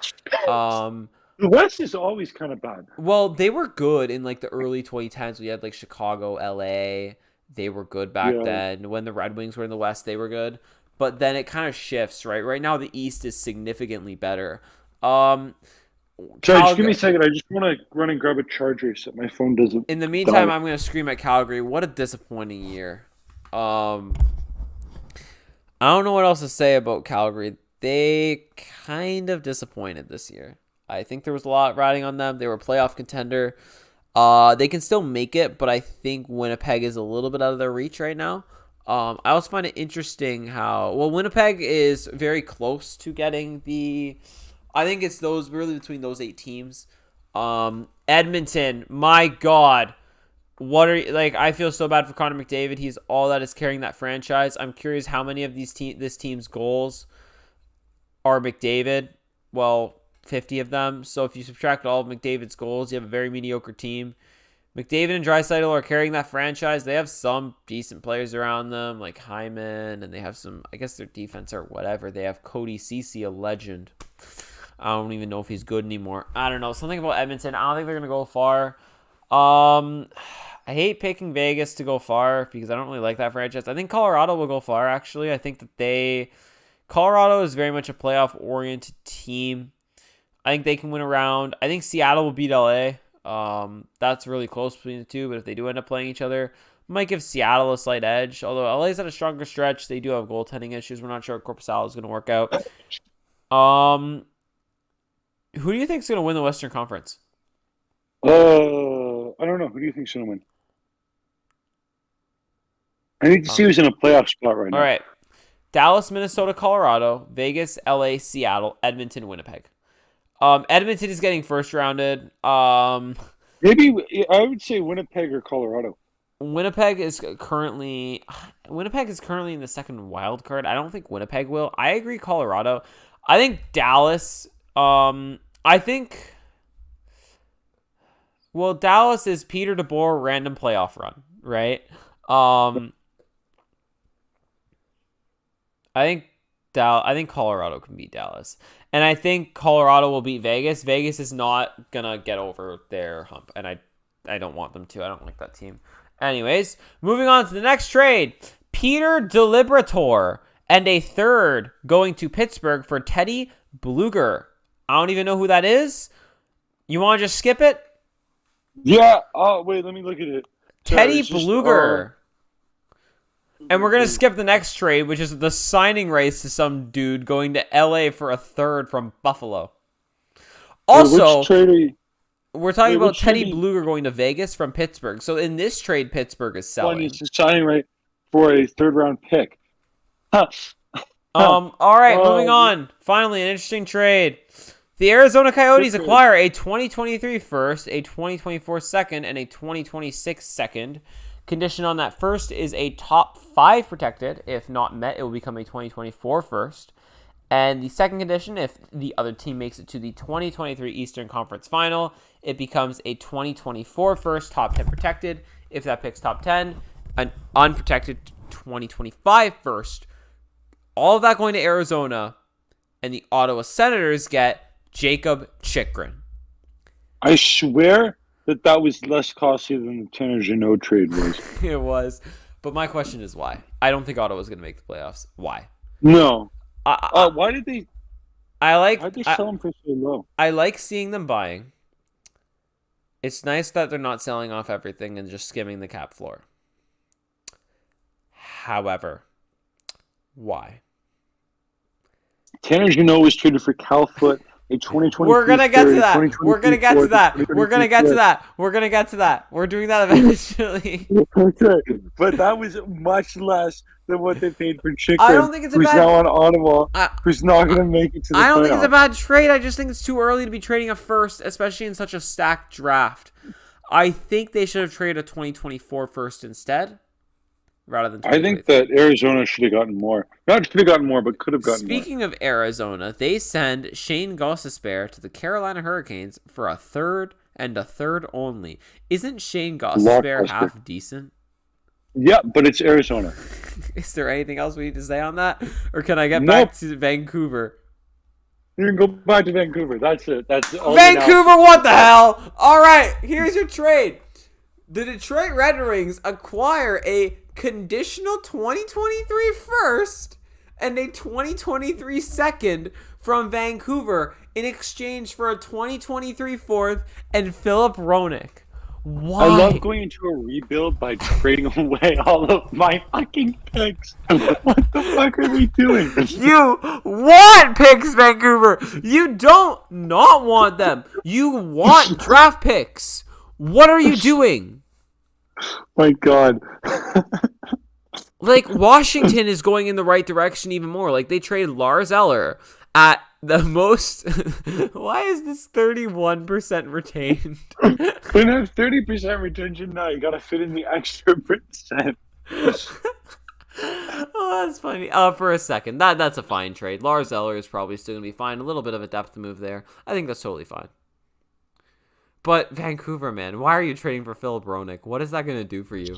The West is always kind of bad. Well, they were good in like the early 2010s. We had like Chicago, LA. They were good back then. When the Red Wings were in the West, they were good. But then it kind of shifts, right? Right now, the East is significantly better. Sorry, just give me a second. I just want to run and grab a charger so my phone doesn't. In the meantime, I'm going to scream at Calgary. What a disappointing year. I don't know what else to say about Calgary. They kind of disappointed this year. I think there was a lot riding on them. They were a playoff contender. They can still make it, but I think Winnipeg is a little bit out of their reach right now. I also find it interesting how, well, Winnipeg is very close to getting the, I think it's those really between those 8 teams. Edmonton, my God. What are you, like, I feel so bad for Connor McDavid. He's all that is carrying that franchise. I'm curious how many of this team's goals are McDavid. Well, 50 of them. So if you subtract all of McDavid's goals, you have a very mediocre team. McDavid and Draisaitl are carrying that franchise. They have some decent players around them, like Hyman, and they have some, I guess their defense or whatever. They have Cody Ceci, a legend. I don't even know if he's good anymore. I don't know. Something about Edmonton. I don't think they're going to go far. I hate picking Vegas to go far because I don't really like that franchise. I think Colorado will go far, actually. I think that Colorado is very much a playoff-oriented team. I think they can win a round. I think Seattle will beat LA. That's really close between the two, but if they do end up playing each other, might give Seattle a slight edge. Although LA's had a stronger stretch, they do have goaltending issues. We're not sure if Korpisalo is going to work out. Who do you think is going to win the Western Conference? I don't know. Who do you think is going to win? I need to see who's in a playoff spot right now. All right. Dallas, Minnesota, Colorado, Vegas, LA, Seattle, Edmonton, Winnipeg. Edmonton is getting first rounded. Maybe I would say Winnipeg or Colorado. Winnipeg is currently in the second wild card. I don't think Winnipeg will. I agree, Colorado. I think Dallas. Dallas is Peter DeBoer random playoff run, right? I think Colorado can beat Dallas. And I think Colorado will beat Vegas. Vegas is not going to get over their hump. And I don't want them to. I don't like that team. Anyways, moving on to the next trade. Peter Deliberator and a third going to Pittsburgh for Teddy Bluger. I don't even know who that is. You want to just skip it? Yeah. Oh, wait. Let me look at it. Teddy It's just, Bluger. And we're going to skip the next trade, which is the signing rights to some dude going to LA for a third from Buffalo. Also, which trade are you, we're talking about which Teddy trade Bluger going to Vegas from Pittsburgh. So in this trade, Pittsburgh is selling. is signing right for a third-round pick? Huh. All right, moving Oh, on. Finally, an interesting trade. The Arizona Coyotes trade. acquire a 2023 first, a 2024 second, and a 2026 second. Condition on that first is a top 5 protected. If not met, it will become a 2024 first. And the second condition, if the other team makes it to the 2023 Eastern Conference Final, it becomes a 2024 first, top 10 protected. If that pick's top 10, an unprotected 2025 first. All of that going to Arizona, and the Ottawa Senators get Jacob Chikrin. I swear that was less costly than the Tanner Jeannot trade was. It was. But my question is why? I don't think Ottawa's going to make the playoffs. Why? No. I Why did they sell him for so low? I like seeing them buying. It's nice that they're not selling off everything and just skimming the cap floor. However, why? Tanner Jeannot was traded for Cal Foot, a 2020. We're gonna get to that. We're gonna get to that. We're gonna get to that. We're gonna get to that. We're doing that eventually. Okay, but that was much less than what they paid for Chikrin. I don't think it's a who's bad. now on Ottawa. Who's not gonna make it to the I don't playoffs. think it's a bad trade. I just think it's too early to be trading a first, especially in such a stacked draft. I think they should have traded a 2024 first instead, rather than. I think that Arizona should have gotten more. Not should have gotten more, but could have gotten more. Speaking of Arizona, they send Shane Gostisbehere to the Carolina Hurricanes for a third and a third only. Isn't Shane Gostisbehere half decent? Yeah, but it's Arizona. Is there anything else we need to say on that? Or can I get back to Vancouver? You can go back to Vancouver. That's it. That's all. Vancouver, what the hell? All right, here's your trade. The Detroit Red Wings acquire a conditional 2023 first and a 2023 second from Vancouver in exchange for a 2023 fourth and Philip Roenick. Why? I love going into a rebuild by trading away all of my fucking picks. What the fuck are we doing? You want picks, Vancouver. You don't not want them. You want draft picks. What are you doing? My God. Like, Washington is going in the right direction even more. Like, they traded Lars Eller at the most. Why is this 31% retained? When I have 30% retention now, you gotta fit in the extra percent. Oh, that's funny. For a second, that's a fine trade. Lars Eller is probably still gonna be fine. A little bit of a depth move there. I think that's totally fine. But Vancouver, man, why are you trading for Philip Roenick? What is that gonna do for you?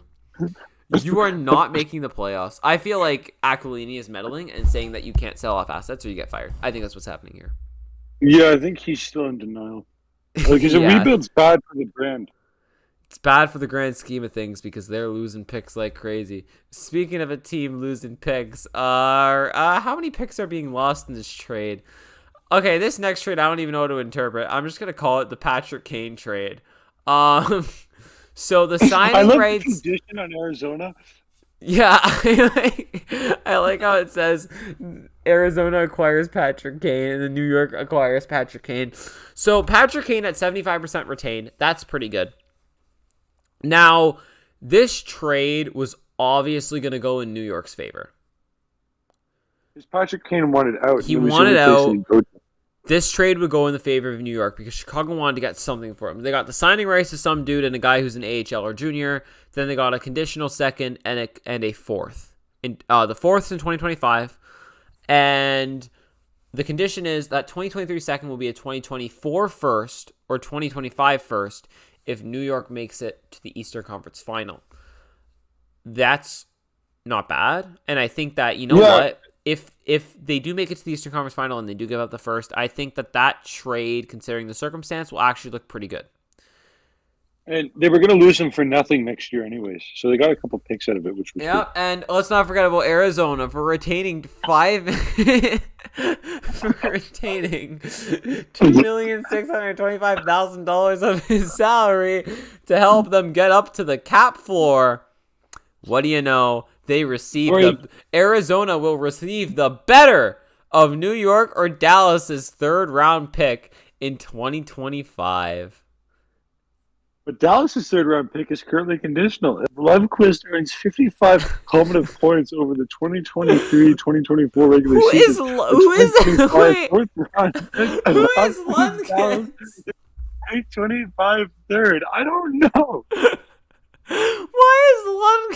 You are not making the playoffs. I feel like Aquilini is meddling and saying that you can't sell off assets or you get fired. I think that's what's happening here. Yeah, I think he's still in denial. Like, his rebuild's bad for the brand. It's bad for the grand scheme of things because they're losing picks like crazy. Speaking of a team losing picks, how many picks are being lost in this trade? Okay, this next trade I don't even know how to interpret. I'm just gonna call it the Patrick Kane trade. So the signing rights. The condition on Arizona. Yeah, I like how it says Arizona acquires Patrick Kane and then New York acquires Patrick Kane. So Patrick Kane at 75% retained. That's pretty good. Now, this trade was obviously going to go in New York's favor. Because Patrick Kane wanted out. He wanted out. This trade would go in the favor of New York because Chicago wanted to get something for him. They got the signing rights to some dude and a guy who's an AHL or junior. Then they got a conditional second and a fourth. The fourth's in 2025. And the condition is that 2023 second will be a 2024 first or 2025 first if New York makes it to the Eastern Conference Final. That's not bad. And I think that, you know what? If they do make it to the Eastern Conference Final and they do give up the first, I think that trade, considering the circumstance, will actually look pretty good. And they were going to lose him for nothing next year, anyways. So they got a couple picks out of it, which was Yeah, good. and let's not forget about Arizona for retaining $2,625,000 of his salary to help them get up to the cap floor. What do you know? Arizona will receive the better of New York or Dallas's third round pick in 2025. But Dallas's third round pick is currently conditional. If Lundqvist earns 55 cumulative points over the 2023-2024 regular season, Who is Lundqvist? 2025 third. I don't know. Why is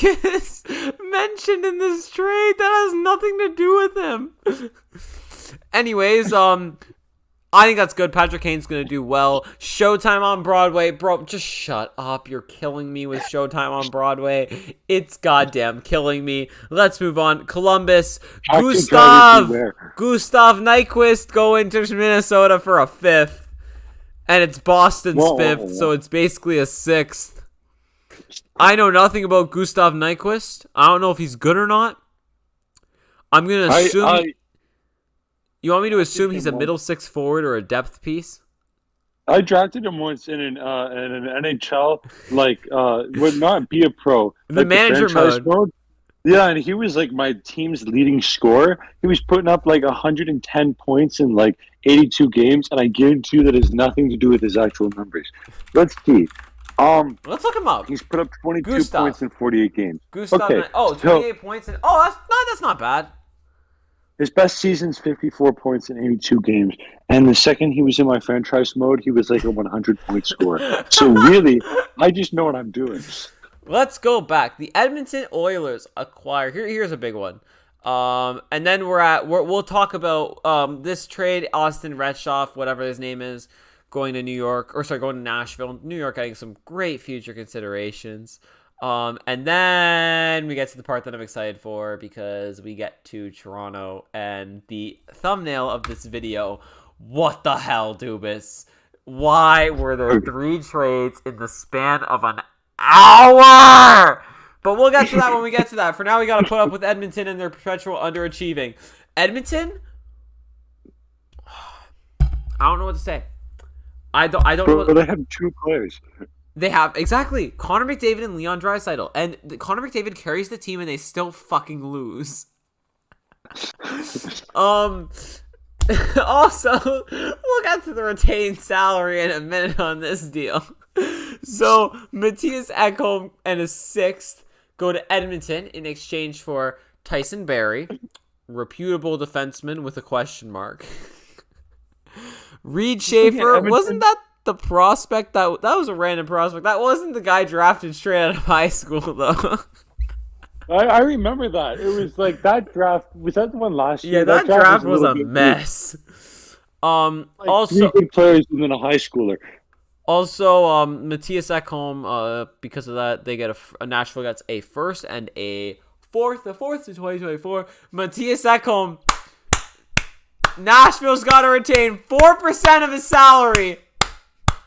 Lundqvist mentioned in this trade? That has nothing to do with him. Anyways, I think that's good. Patrick Kane's going to do well. Showtime on Broadway. Bro, just shut up. You're killing me with Showtime on Broadway. It's goddamn killing me. Let's move on. Columbus. Gustav Nyquist going to Minnesota for a fifth. And it's Boston's fifth, so it's basically a sixth. I know nothing about Gustav Nyquist. I don't know if he's good or not. I'm going to assume... You want me to assume he's a middle six forward or a depth piece? I drafted him once in an NHL, would not be a pro. The manager mode. Yeah, and he was like my team's leading scorer. He was putting up like 110 points in like 82 games, and I guarantee you that has nothing to do with his actual numbers. Let's see. Let's look him up. He's put up 22 points in 48 games. Gustav. Okay. 28 points in. Oh, that's not bad. His best season's 54 points in 82 games. And the second he was in my franchise mode, he was like a 100-point scorer. So really, I just know what I'm doing. Let's go back. The Edmonton Oilers acquire. Here's a big one. And then we'll talk about this trade. Austin Retschoff, whatever his name is, going to going to Nashville. New York getting some great future considerations. And then we get to the part that I'm excited for because we get to Toronto and the thumbnail of this video. What the hell, Dubas? Why were there 3 trades in the span of an hour? But we'll get to that when we get to that. For now, we got to put up with Edmonton and their perpetual underachieving. Edmonton? I don't know what to say. I don't know. They have 2 players. They have, exactly, Connor McDavid and Leon Draisaitl. And Connor McDavid carries the team and they still fucking lose. Also, we'll get to the retained salary in a minute on this deal. So, Matthias Ekholm and a 6th go to Edmonton in exchange for Tyson Barrie, reputable defenseman with a question mark. Reed Schaefer, wasn't that the prospect that was a random prospect? That wasn't the guy drafted straight out of high school, though. I remember that. It was like that draft. Was that the one last year? Yeah, that draft was a mess. Also, 3 good players and then a high schooler. Also, Matthias Ekholm. Because of that, they get a Nashville gets a first and a fourth. The fourth in 2024. Matthias Ekholm. Nashville's got to retain 4% of his salary.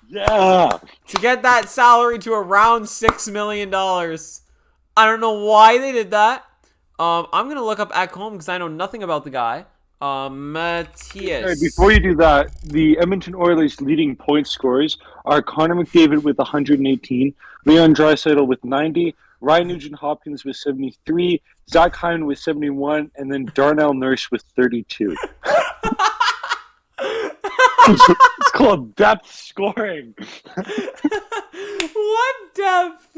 Yeah. To get that salary to around $6 million. I don't know why they did that. I'm going to look up Ekholm because I know nothing about the guy. Matthias. Right, before you do that, the Edmonton Oilers' leading point scorers are Connor McDavid with 118, Leon Draisaitl with 90, Ryan Nugent-Hopkins with 73, Zach Hyman with 71, and then Darnell Nurse with 32. It's called depth scoring. What depth?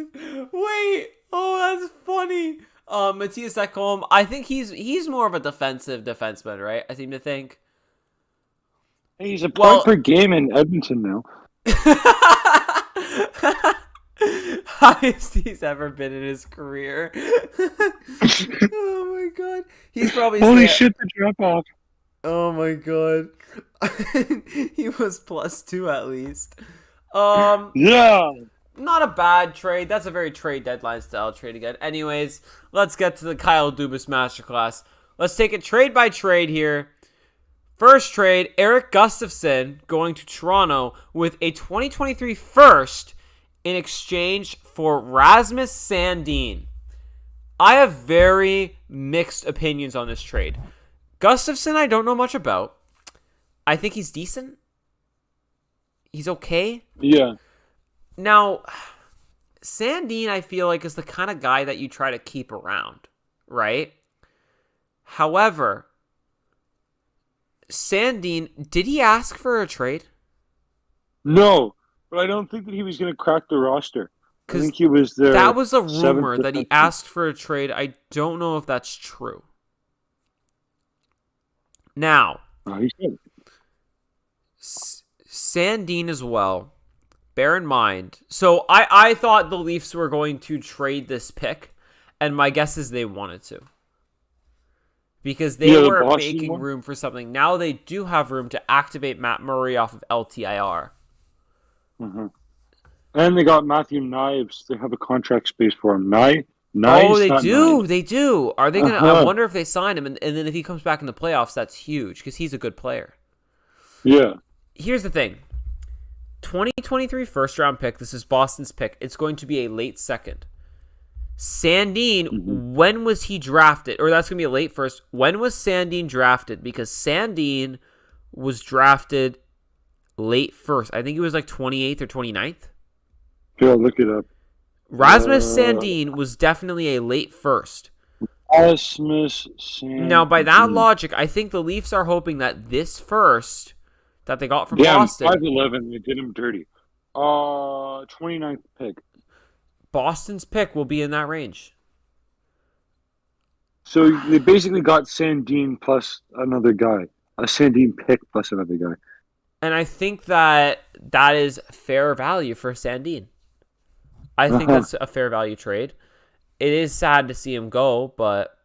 Wait. Oh, that's funny. Matthias Ekholm, I think he's more of a defensive defenseman, right? I seem to think. He's a point per game in Edmonton now. Highest he's ever been in his career. Oh my god. He's probably holy shit, the drop off. Oh my god. He was +2 at least. Yeah. Not a bad trade. That's a very trade deadline style trade again. Anyways, let's get to the Kyle Dubas masterclass. Let's take it trade by trade here. First trade, Eric Gustafsson going to Toronto with a 2023 first, in exchange for Rasmus Sandin. I have very mixed opinions on this trade. Gustafsson, I don't know much about. I think he's decent. He's okay. Yeah. Now, Sandin, I feel like, is the kind of guy that you try to keep around, right? However, Sandin, did he ask for a trade? No, but I don't think that he was going to crack the roster. I think he was there. That was a rumor that he asked for a trade. I don't know if that's true. Now, Sandin as well. Bear in mind. So I thought the Leafs were going to trade this pick, and my guess is they wanted to. Because they were making room for something. Now they do have room to activate Matt Murray off of LTIR. Mm-hmm. And they got Matthew Knives. They have a contract space for him. Knives? Oh, they do. Knives. They do. Are they going to... I wonder if they sign him. And then if he comes back in the playoffs, that's huge. Because he's a good player. Yeah. Here's the thing. 2023 first-round pick. This is Boston's pick. It's going to be a late second. Sandin, when was he drafted? Or that's going to be a late first. When was Sandin drafted? Because Sandin was drafted late first. I think he was like 28th or 29th. Yeah, look it up. Rasmus Sandin was definitely a late first. Rasmus Sandin. Now, by that logic, I think the Leafs are hoping that this first that they got from Boston. 5'11", they did him dirty. 29th pick. Boston's pick will be in that range. So they basically got Sandin plus another guy. A Sandin pick plus another guy. And I think that is fair value for Sandin. I think that's a fair value trade. It is sad to see him go, but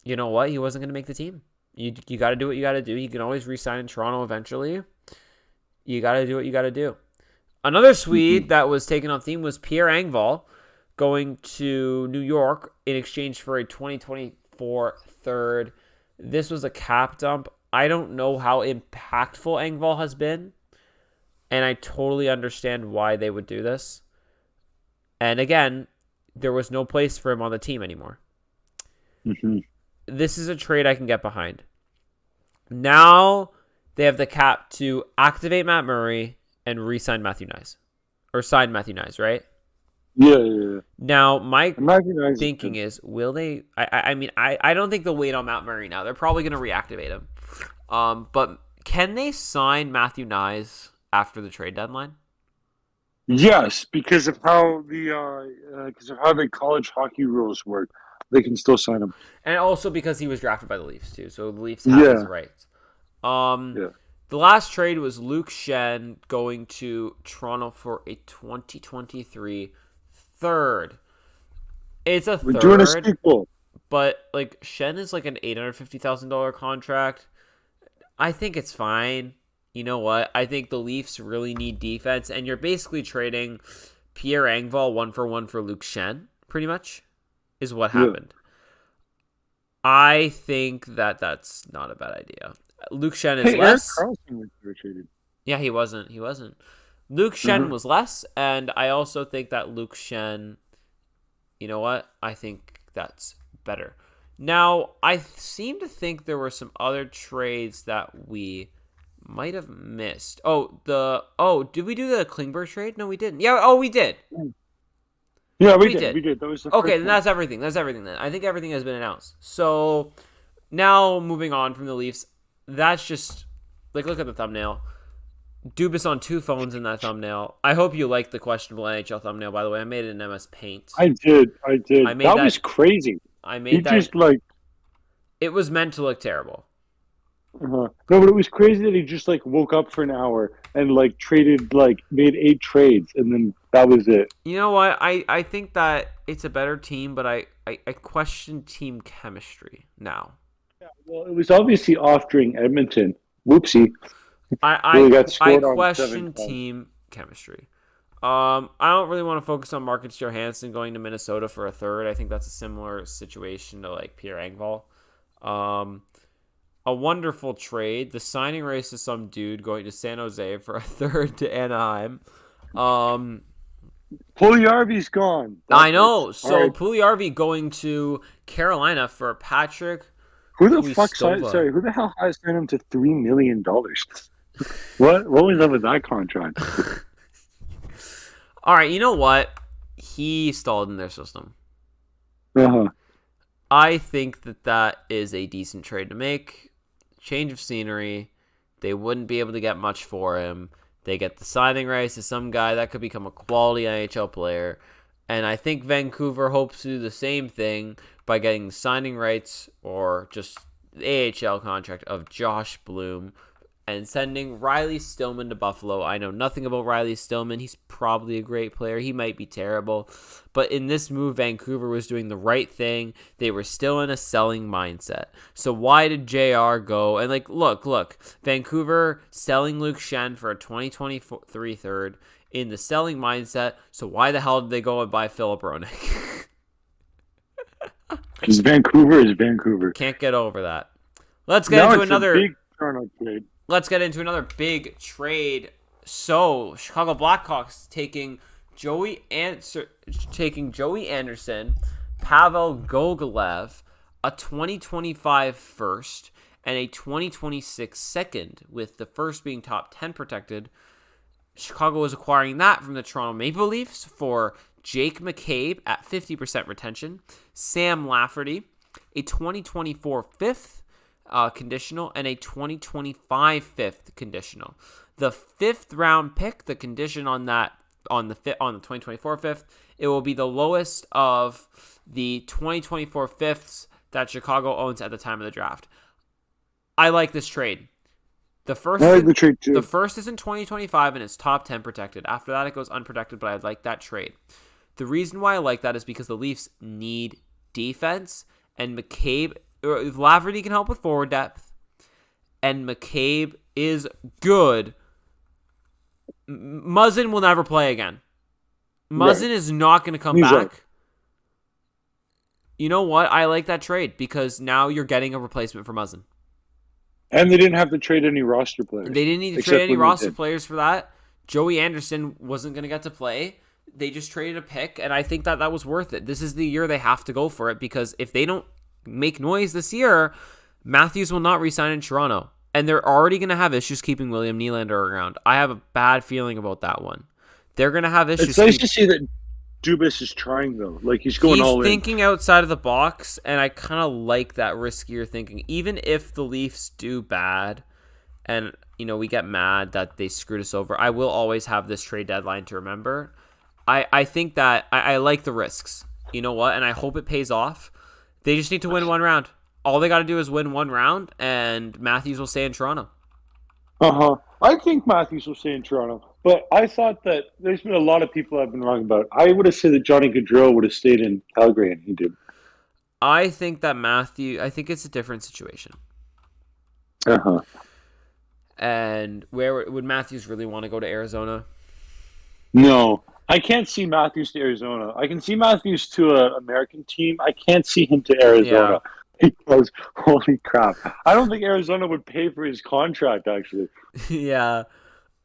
you know what? He wasn't going to make the team. You got to do what you got to do. He can always re-sign in Toronto eventually. You got to do what you got to do. Another Swede that was taken off team was Pierre Engvall going to New York in exchange for a 2024 third. This was a cap dump. I don't know how impactful Engvall has been, and I totally understand why they would do this. And again, there was no place for him on the team anymore. This is a trade I can get behind. Now they have the cap to activate Matt Murray and re-sign Matthew Knies. Or sign Matthew Knies, right? Yeah. Now, my thinking is, will they... I mean, I don't think they'll wait on Matt Murray now. They're probably going to reactivate him. But can they sign Matthew Knies after the trade deadline? Yes, because of how the college hockey rules work. They can still sign him. And also because he was drafted by the Leafs, too. So the Leafs have his rights. The last trade was Luke Shen going to Toronto for a 2023 third. It's a third. We're doing a sequel. But, like, Shen is like an $850,000 contract. I think it's fine. You know what? I think the Leafs really need defense. And you're basically trading Pierre Engvall 1-for-1 for Luke Shen, pretty much, is what happened. I think that's not a bad idea. Luke Shen is less. Yeah, he wasn't. Luke Shen was less, and I also think that Luke Shen, you know what? I think that's better. Now, I seem to think there were some other trades that we might have missed. Did we do the Klingberg trade? No, we didn't. Yeah, we did. Yeah, we did. That was the okay, then that's everything. That's everything then. I think everything has been announced. So, now moving on from the Leafs, that's just, like, look at the thumbnail. Dubas on two phones in that thumbnail. I hope you liked the questionable NHL thumbnail, by the way. I made it in MS Paint. I did. That was crazy. It was meant to look terrible. No, but it was crazy that he just, like, woke up for an hour and, like, traded, like, made 8 trades, and then that was it. You know what? I think that it's a better team, but I question team chemistry now. Yeah, well, it was obviously off during Edmonton. Whoopsie. I question team chemistry. I don't really want to focus on Marcus Johansson going to Minnesota for a third. I think that's a similar situation to, like, Pierre Engvall. A wonderful trade. The signing race is some dude going to San Jose for a third to Anaheim. Puljujärvi's gone. That I hurts. know. All So right. Puljujärvi going to Carolina for Patrick Who the fuck signed? Puistova. Sorry, who the hell has signed him to $3 million? What was up with that contract? All right, you know what? He stalled in their system. Uh-huh. I think that is a decent trade to make. Change of scenery. They wouldn't be able to get much for him. They get the signing rights to some guy that could become a quality NHL player. And I think Vancouver hopes to do the same thing by getting the signing rights or just the AHL contract of Josh Bloom and sending Riley Stillman to Buffalo. I know nothing about Riley Stillman. He's probably a great player. He might be terrible. But in this move, Vancouver was doing the right thing. They were still in a selling mindset. So why did JR go? And look, Vancouver selling Luke Shen for a 2023 third in the selling mindset. So why the hell did they go and buy Philip Roenick? Because Vancouver is Vancouver. Can't get over that. Let's get into another big Toronto trade. Let's get into another big trade. So, Chicago Blackhawks taking Joey Anderson, Pavel Gogolev, a 2025 first, and a 2026 second, with the first being top 10 protected. Chicago is acquiring that from the Toronto Maple Leafs for Jake McCabe at 50% retention, Sam Lafferty, a 2024 fifth, conditional, and a 2025 fifth conditional. The fifth round pick, the condition on that on the 2024 fifth, it will be the lowest of the 2024 fifths that Chicago owns at the time of the draft. I like this trade. The first I like the trade too. The first is in 2025 and it's top 10 protected. After that, it goes unprotected, but I like that trade. The reason why I like that is because the Leafs need defense, and McCabe, if Lafferty can help with forward depth, and McCabe is good, Muzzin will never play again. Muzzin is not going to come back. Right. You know what? I like that trade because now you're getting a replacement for Muzzin. And they didn't have to trade any roster players. They didn't need to trade any roster players for that. Joey Anderson wasn't going to get to play. They just traded a pick, and I think that was worth it. This is the year they have to go for it because if they don't make noise this year, Matthews will not re-sign in Toronto. And they're already going to have issues keeping William Nylander around. I have a bad feeling about that one. They're going to have issues. It's nice to see that Dubas is trying, though. Like, he's going all in. He's thinking outside of the box, and I kind of like that riskier thinking. Even if the Leafs do bad and, we get mad that they screwed us over, I will always have this trade deadline to remember. I think that I like the risks. You know what? And I hope it pays off. They just need to win one round. All they got to do is win one round, and Matthews will stay in Toronto. I think Matthews will stay in Toronto. But I thought that there's been a lot of people I've been wrong about. I would have said that Johnny Gaudreau would have stayed in Calgary, and he did. I think that I think it's a different situation. And where would Matthews really want to go to Arizona? No. I can't see Matthews to Arizona. I can see Matthews to an American team. I can't see him to Arizona because, holy crap. I don't think Arizona would pay for his contract, actually. Yeah.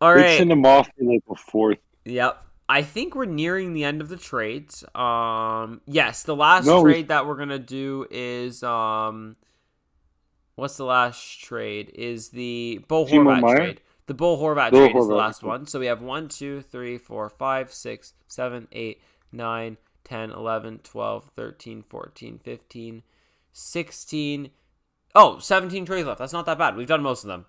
All right. They'd send him off for like a fourth. Yep. I think we're nearing the end of the trades. Yes, the last trade that we're going to do is, what's the last trade? Is the Bo Horvat trade. The Bo Horvat trade is the last one. So we have 1, 2, 3, 4, 5, 6, 7, 8, 9, 10, 11, 12, 13, 14, 15, 16. Oh, 17 trades left. That's not that bad. We've done most of them.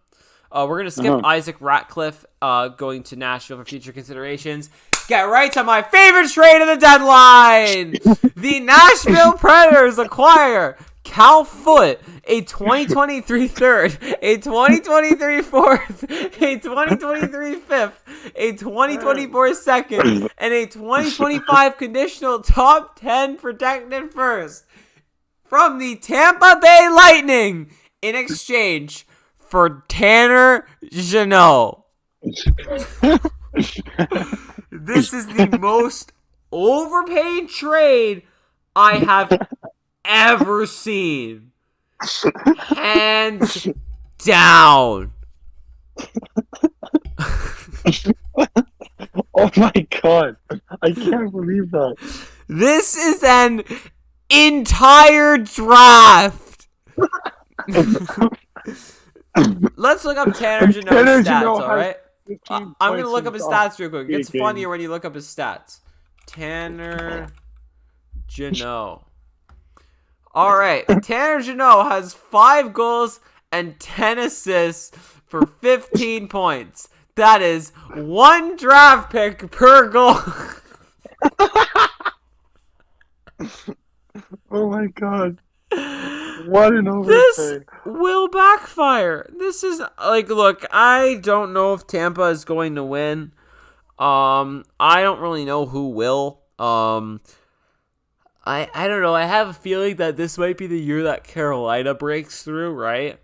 We're going to skip Isaac Ratcliffe going to Nashville for future considerations. Get right to my favorite trade of the deadline. The Nashville Predators acquire Cal Foote, a 2023 third, a 2023 fourth, a 2023 fifth, a 2024 second, and a 2025 conditional top 10 protected first from the Tampa Bay Lightning in exchange for Tanner Jeannot. This is the most overpaid trade I have ever seen. Hands down. Oh my god. I can't believe that. This is an entire draft. Let's look up Tanner And Jeannot's Tanner stats, Jeannot all has right? 15 I'm going to points look in up his top stats real quick. It gets 8 games. funnier when you look up his stats. Tanner Jeannot. All right. Tanner Jeannot has 5 goals and 10 assists for 15 points. That is 1 draft pick per goal. Oh my god. What an This overpay. will backfire. This is like, look, I don't know if Tampa is going to win. I don't really know who will. I don't know. I have a feeling that this might be the year that Carolina breaks through, right?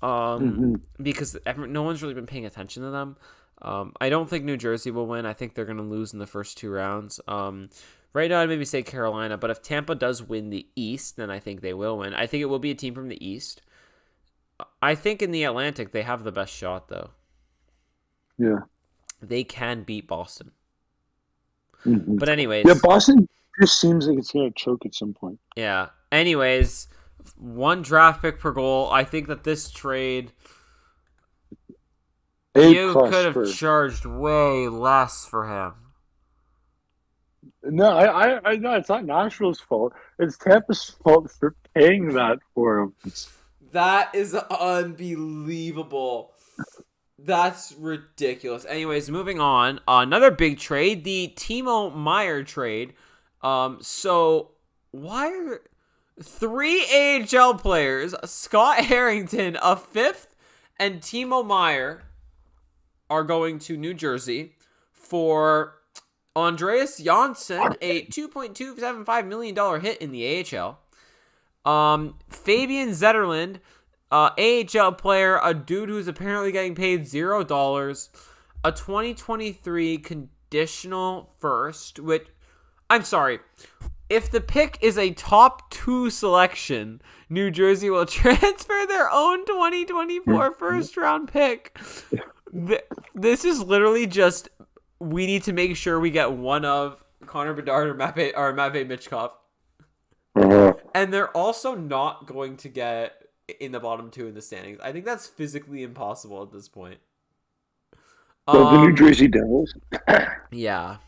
Mm-hmm. Because no one's really been paying attention to them. I don't think New Jersey will win. I think they're going to lose in the first 2 rounds. Right now, I'd maybe say Carolina, but if Tampa does win the East, then I think they will win. I think it will be a team from the East. I think in the Atlantic, they have the best shot, though. Yeah. They can beat Boston. Mm-hmm. But anyways. Yeah, Boston just seems like it's going to choke at some point. Yeah. Anyways, 1 draft pick per goal. I think that this trade, you could have charged way less for him. No, I know it's not Nashville's fault. It's Tampa's fault for paying that for him. That is unbelievable. That's ridiculous. Anyways, moving on. Another big trade, the Timo Meier trade. So why are 3 AHL players, Scott Harrington, a 5th, and Timo Meier are going to New Jersey for Andreas Janssen, a $2.275 million hit in the AHL. Fabian Zetterlund, AHL player, a dude who's apparently getting paid $0, a 2023 conditional first, which, I'm sorry, if the pick is a top 2 selection, New Jersey will transfer their own 2024 first round pick. This is literally just, we need to make sure we get one of Connor Bedard or Matvei Michkov. And they're also not going to get in the bottom 2 in the standings. I think that's physically impossible at this point. The New Jersey Devils? Yeah.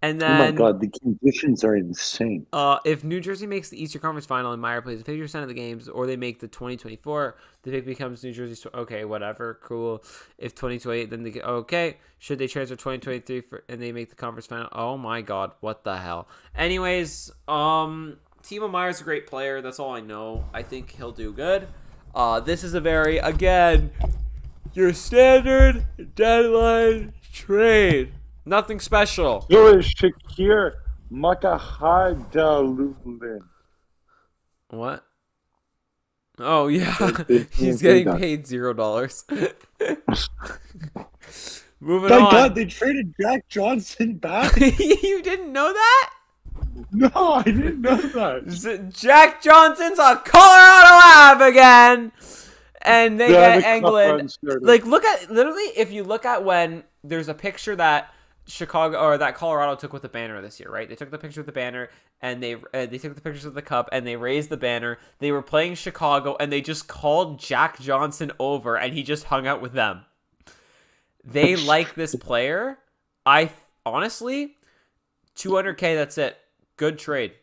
And then, oh my god, the conditions are insane. If New Jersey makes the Eastern Conference Final and Meier plays 50% of the games, or they make the 2024, the pick becomes New Jersey's. Okay, whatever, cool. If 2028, then okay. Should they transfer 2023 and they make the conference final? Oh my god, what the hell? Anyways, Timo Meier's a great player. That's all I know. I think he'll do good. This is a very, again, your standard deadline trade. Nothing special. So is Shakir Makahadalulin. What? Oh, yeah. He's getting paid $0. Moving on. My god, they traded Jack Johnson back? You didn't know that? No, I didn't know that. Jack Johnson's a Colorado Ave again. And they get England. Like, look at, literally, if you look at when there's a picture that Chicago or that Colorado took with the banner this year, right? They took the picture with the banner and they took the pictures of the cup and they raised the banner. They were playing Chicago and they just called Jack Johnson over and he just hung out with them. They like this player. Honestly, $200K, that's it. Good trade.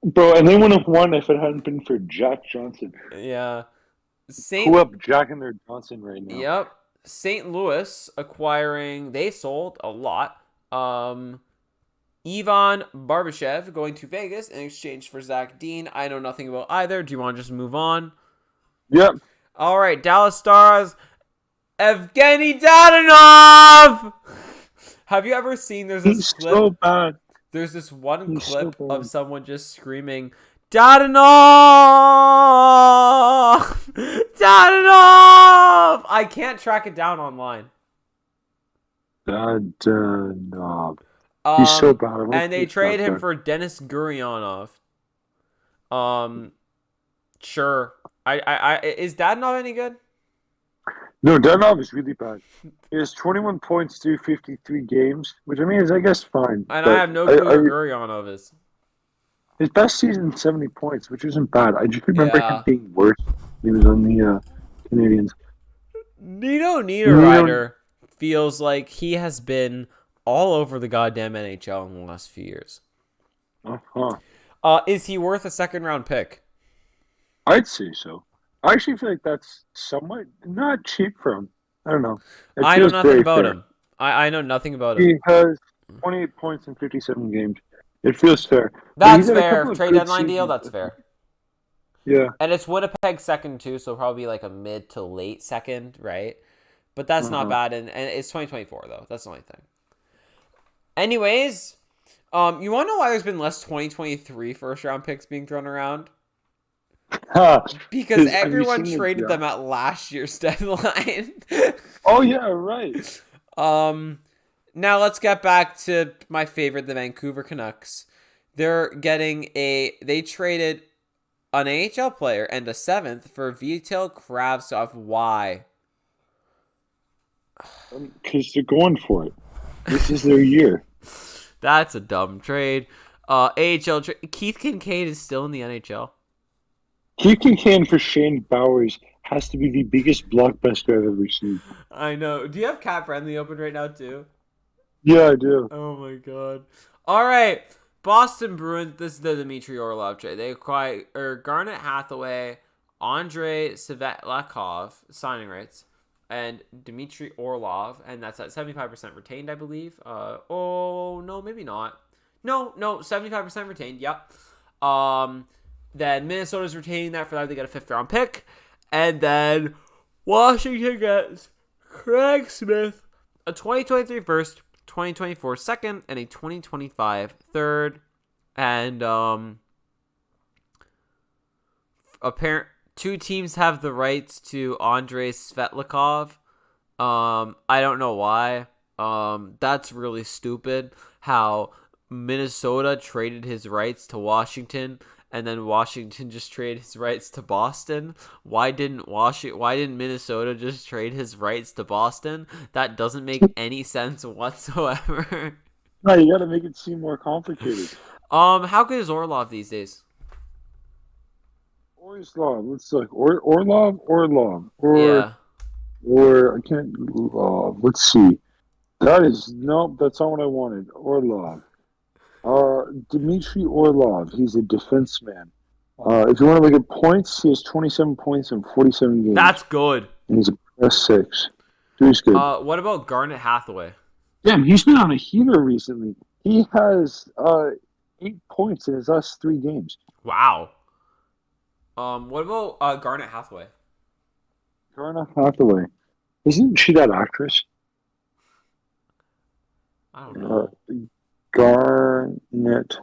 Bro, and they wouldn't have won if it hadn't been for Jack Johnson. Yeah. Who up Jack and their Johnson right now? Yep. St. Louis acquiring, they sold a lot. Ivan Barbashev going to Vegas in exchange for Zach Dean. I know nothing about either. Do you want to just move on? Yep. All right, Dallas Stars, Evgeny Dadonov. Have you ever seen? There's this clip. So bad. There's this one He's clip so of someone just screaming, Dadonov! Dadonov! I can't track it down online. Dadonov. He's so bad. And they trade him for Denis Gurionov. Sure. Is Dadonov any good? No, Darnell is really bad. He has 21 points through 53 games, which I mean is, I guess, fine. And I But have no clue who Gurionov is. his best season, 70 points, which isn't bad. I just remember him Yeah. being worse when he was on the Canadians. Nino Nino, Niederreiter feels like he has been all over the goddamn NHL in the last few years. uh-huh. Is he worth a second round pick? I'd say so. I actually feel like that's somewhat not cheap for him. I don't know. It I know feels nothing very about fair. him. I know nothing about him. He has 28 points in 57 games. It feels fair. But he's That's had a fair. couple of Trade good deadline deal, seasons. that's fair. Yeah. And it's Winnipeg second too, so probably like a mid to late second, right? But that's not Uh-huh. bad, and it's 2024 though. That's the only thing. Anyways, you want to know why there's been less 2023 first round picks being thrown around? Because Because have you everyone seen the traded them draft? at last year's deadline. Oh yeah, right. um, now let's get back to my favorite, the Vancouver Canucks. They traded an AHL player and a seventh for Vital Kravtsov. Why? Because they're going for it. This is their year. That's a dumb trade. Keith Kincaid is still in the NHL. Keith Kincaid for Shane Bowers has to be the biggest blockbuster I've ever seen. I know. Do you have Cat Friendly open right now too? Yeah, I do. Oh my god. All right. Boston Bruins. This is the Dmitry Orlov trade. They acquired Garnet Hathaway, Andrei Svetlakov signing rights, and Dmitry Orlov, and that's at 75% retained, I believe. Oh no, maybe not. No, 75% retained. Yep. Then Minnesota's retaining that for that. They got a 5th round pick, and then Washington gets Craig Smith, a 2023 first, 2024 second, and a 2025 third. And apparent 2 teams have the rights to Andrei Svetlakov. I don't know why. That's really stupid. How Minnesota traded his rights to Washington, and then Washington just traded his rights to Boston. Why didn't Minnesota just trade his rights to Boston? That doesn't make any sense whatsoever. No, you got to make it seem more complicated. How good is Orlov these days? Orlov. Let's look. Orlov. Yeah. Or I can't. Let's see. That is nope. That's not what I wanted. Orlov. Dmitry Orlov. He's a defenseman. If you want to look at points, he has 27 points in 47 games. That's good. And he's a +6. So he's good. What about Garnet Hathaway? Damn, he's been on a heater recently. He has 8 points in his last 3 games. Wow. What about Garnet Hathaway? Garnet Hathaway. Isn't she that actress? I don't know. Garnet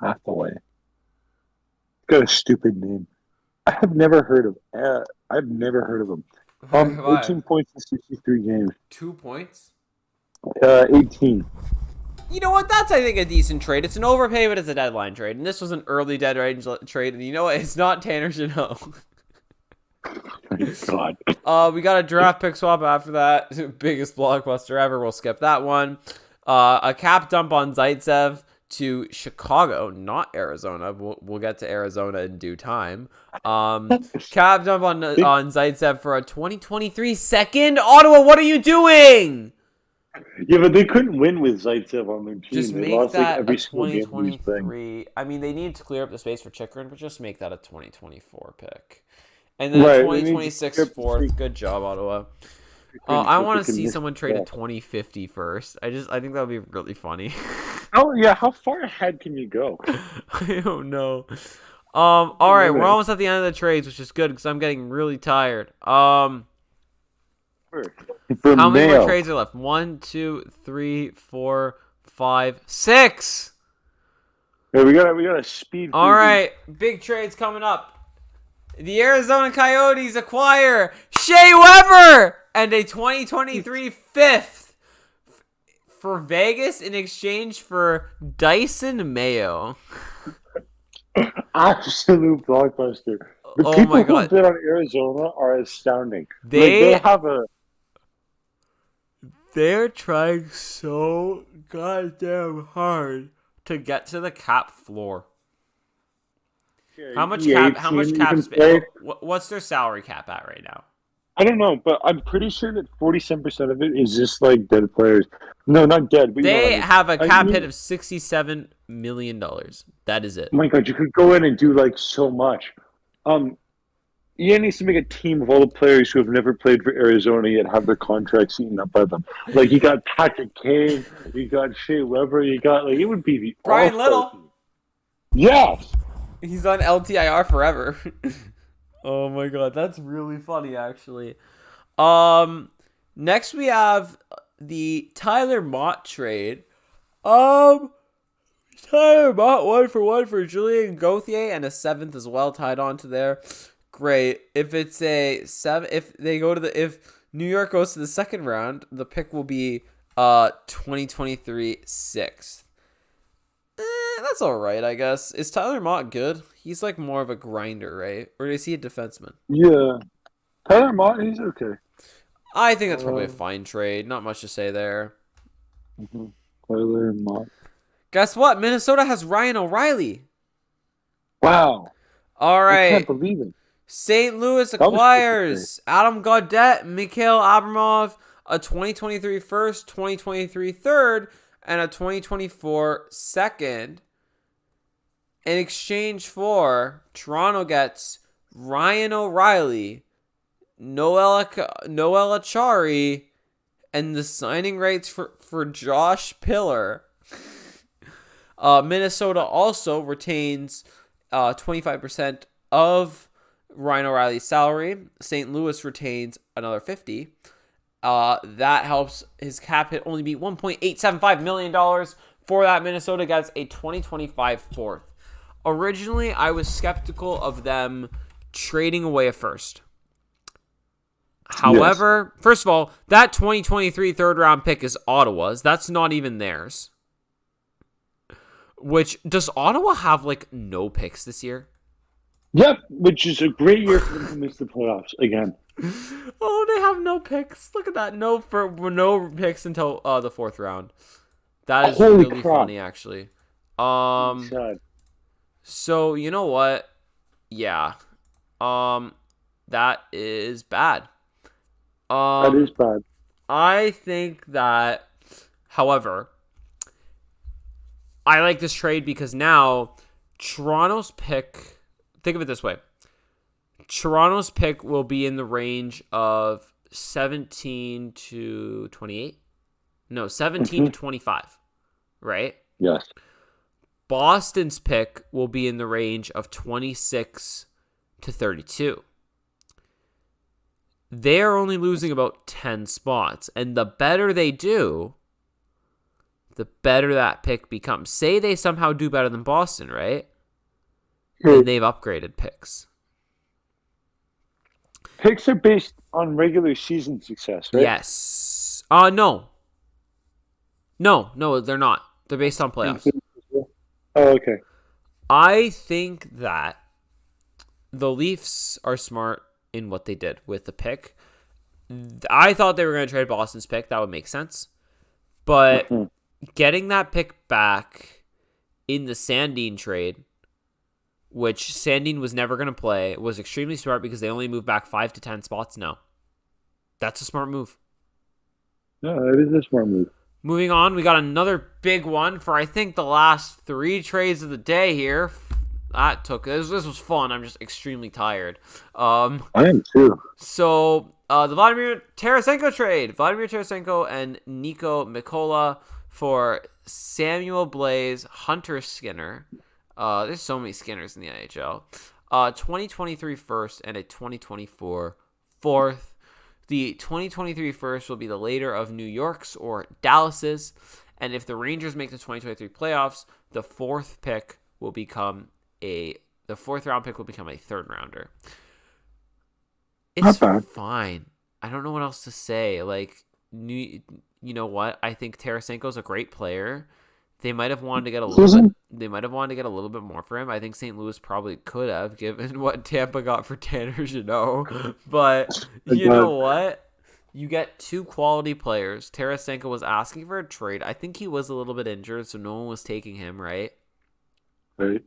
Hathaway. Got a stupid name. I've never heard of. I've never heard of him. 18 points in 63 games. 2 points? 18. You know what? That's, I think, a decent trade. It's an overpay, but it's a deadline trade. And this was an early deadline trade. And you know what? It's not Tanner Jeannot. God. We got a draft pick swap after that. Biggest blockbuster ever. We'll skip that one. A cap dump on Zaitsev to Chicago, not Arizona. We'll get to Arizona in due time. Cap dump on Zaitsev for a 2023 second. Ottawa, what are you doing? Yeah, but they couldn't win with Zaitsev on their team. Just they make lost that every a single game he was playing. 2023. I mean, they need to clear up the space for Chikrin, but just make that a 2024 pick. And then Right, a 2026 fourth. Good job, Ottawa. I want to see someone trade a 2050 first. I think that would be really funny. Oh yeah, how far ahead can you go? I don't know. All right, we're almost at the end of the trades, which is good because I'm getting really tired. How many more trades are left? 1, 2, 3, 4, 5, 6. Yeah, we got a speed. All right, big trades coming up. The Arizona Coyotes acquire Shea Weber and a 2023 fifth for Vegas in exchange for Dyson Mayo. Absolute blockbuster. The Oh my people who god. bid on Arizona are astounding. Like they They have a they're trying so goddamn hard to get to the cap floor. EA How much team you cap can space? play. What's their salary cap at right now? I don't know, but I'm pretty sure that 47% of it is just like dead players. No, not dead, but you know what I They mean. have a I cap hit mean, of $67 million. That is it. my God, you could go in and do like so much. Um, EA needs to make a team of all the players who have never played for Arizona yet have their contracts eaten up by them. Like you got Patrick Kane, you got Shea Weber, you got like it would be the Brian all-star Little. team. Yes. He's on LTIR forever. Oh my god, that's really funny actually. Um Next we have the Tyler Mott trade. Tyler Mott 1-for-1 for Julian Gauthier and a seventh as well tied onto there. Great. If it's a seven, if New York goes to the second round, the pick will be 2023 sixth. That's all right, I guess. Is Tyler Mott good? He's like more of a grinder, right? Or is he a defenseman? Yeah. Tyler Mott, he's okay. I think that's probably a fine trade. Not much to say there. Mhm. Tyler Mott. Guess what? Minnesota has Ryan O'Reilly. Wow. All I can't right. believe it. St. Louis That was acquires Adam Gaudette, Mikhail Abramov, a 2023 first, 2023 third, and a 2024 second. In exchange for, Toronto gets Ryan O'Reilly, Noel Achari, and the signing rights for Josh Pillar. Minnesota also retains 25% of Ryan O'Reilly's salary. St. Louis retains another 50. That helps his cap hit only be $1.875 million. For that, Minnesota gets a 2025 fourth. Originally, I was skeptical of them trading away a first. However, First of all, that 2023 third round pick is Ottawa's. That's not even theirs. Which, does Ottawa have like no picks this year? Yep, which is a great year for them to miss the playoffs again. Oh, they have no picks. Look at that. No picks until the fourth round. That is Holy really crap. funny, actually. Sad. So you know what? Yeah. That is bad. That is bad. I think that, however, I like this trade because now Toronto's pick, think of it this way. Toronto's pick will be in the range of 17 to 28. No, 17 to 25, right? Yes. Boston's pick will be in the range of 26 to 32. They're only losing about 10 spots. And the better they do, the better that pick becomes. Say they somehow do better than Boston, right? Then they've upgraded picks. Picks are based on regular season success, right? Yes. No. No, they're not. They're based on playoffs. Oh, okay. I think that the Leafs are smart in what they did with the pick. I thought they were going to trade Boston's pick. That would make sense. But getting that pick back in the Sandin trade, which Sandin was never going to play, was extremely smart because they only moved back 5 to 10 spots now. That's a smart move. Yeah, it is a smart move. Moving on, we got another big one for, I think, the last 3 trades of the day here. This was fun. I'm just extremely tired. I am too. So, the Vladimir Tarasenko trade. Vladimir Tarasenko and Nico Mikola for Samuel Blaze, Hunter Skinner. There's so many Skinners in the NHL. 2023 first and a 2024 fourth. The 2023 first will be the later of New York's or Dallas's. And if the Rangers make the 2023 playoffs, the fourth round pick will become a third rounder. It's fine. I don't know what else to say. Like, you know what? I think Tarasenko's a great player. They might have wanted to get a little bit. Susan? They might have wanted to get a little bit more for him. I think St. Louis probably could have, given what Tampa got for Tanner Jeannot. But you know what? You get two quality players. Tarasenko was asking for a trade. I think he was a little bit injured, so no one was taking him, right? Right.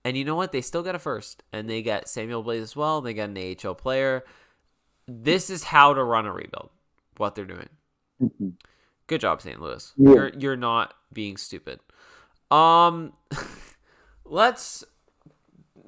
And you know what? They still get a first, and they get Samuel Blaze as well. They get an AHL player. This is how to run a rebuild. What they're doing. Mm-hmm. Good job, St. Louis. Yeah. You're not being stupid.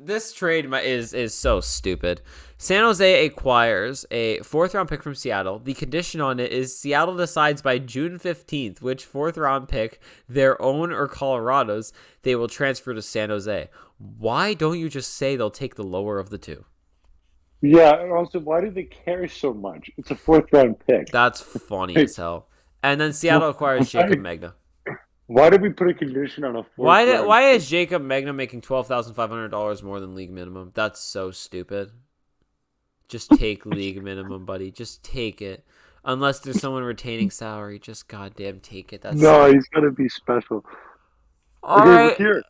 This trade is so stupid. San Jose acquires a 4th-round pick from Seattle. The condition on it is Seattle decides by June 15th which 4th-round pick, their own or Colorado's, they will transfer to San Jose. Why don't you just say they'll take the lower of the two? Yeah, and also, why do they care so much? It's a 4th-round pick. That's funny as hell. And then Seattle acquires Jacob Megna. Why did we put a condition on a 4th-round Why is Jacob Megna making $12,500 more than league minimum? That's so stupid. Just take league minimum, buddy. Just take it. Unless there's someone retaining salary, just goddamn take it. No, he's gonna be special. All okay, right. here.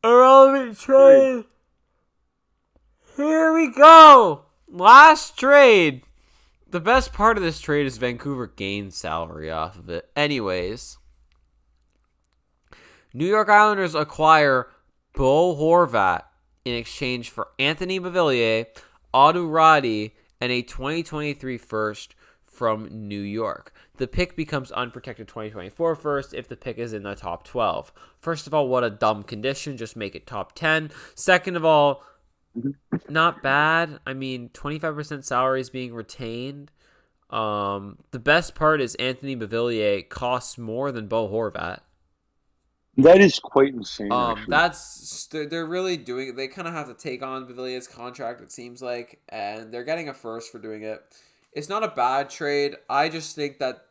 Irrelevant trade. Here we go. Last trade. The best part of this trade is Vancouver gains salary off of it. Anyways, New York Islanders acquire Bo Horvat in exchange for Anthony Beauvillier, Adu Radi, and a 2023 first from New York. The pick becomes unprotected 2024 first if the pick is in the top 12. First of all, what a dumb condition. Just make it top 10. Second of all, not bad. I mean, 25% salary is being retained. The best part is Anthony Beauvillier costs more than Bo Horvat. That is quite insane. They're really doing it. They kind of have to take on Beauvillier's contract, it seems like, and they're getting a first for doing it. It's not a bad trade. I just think that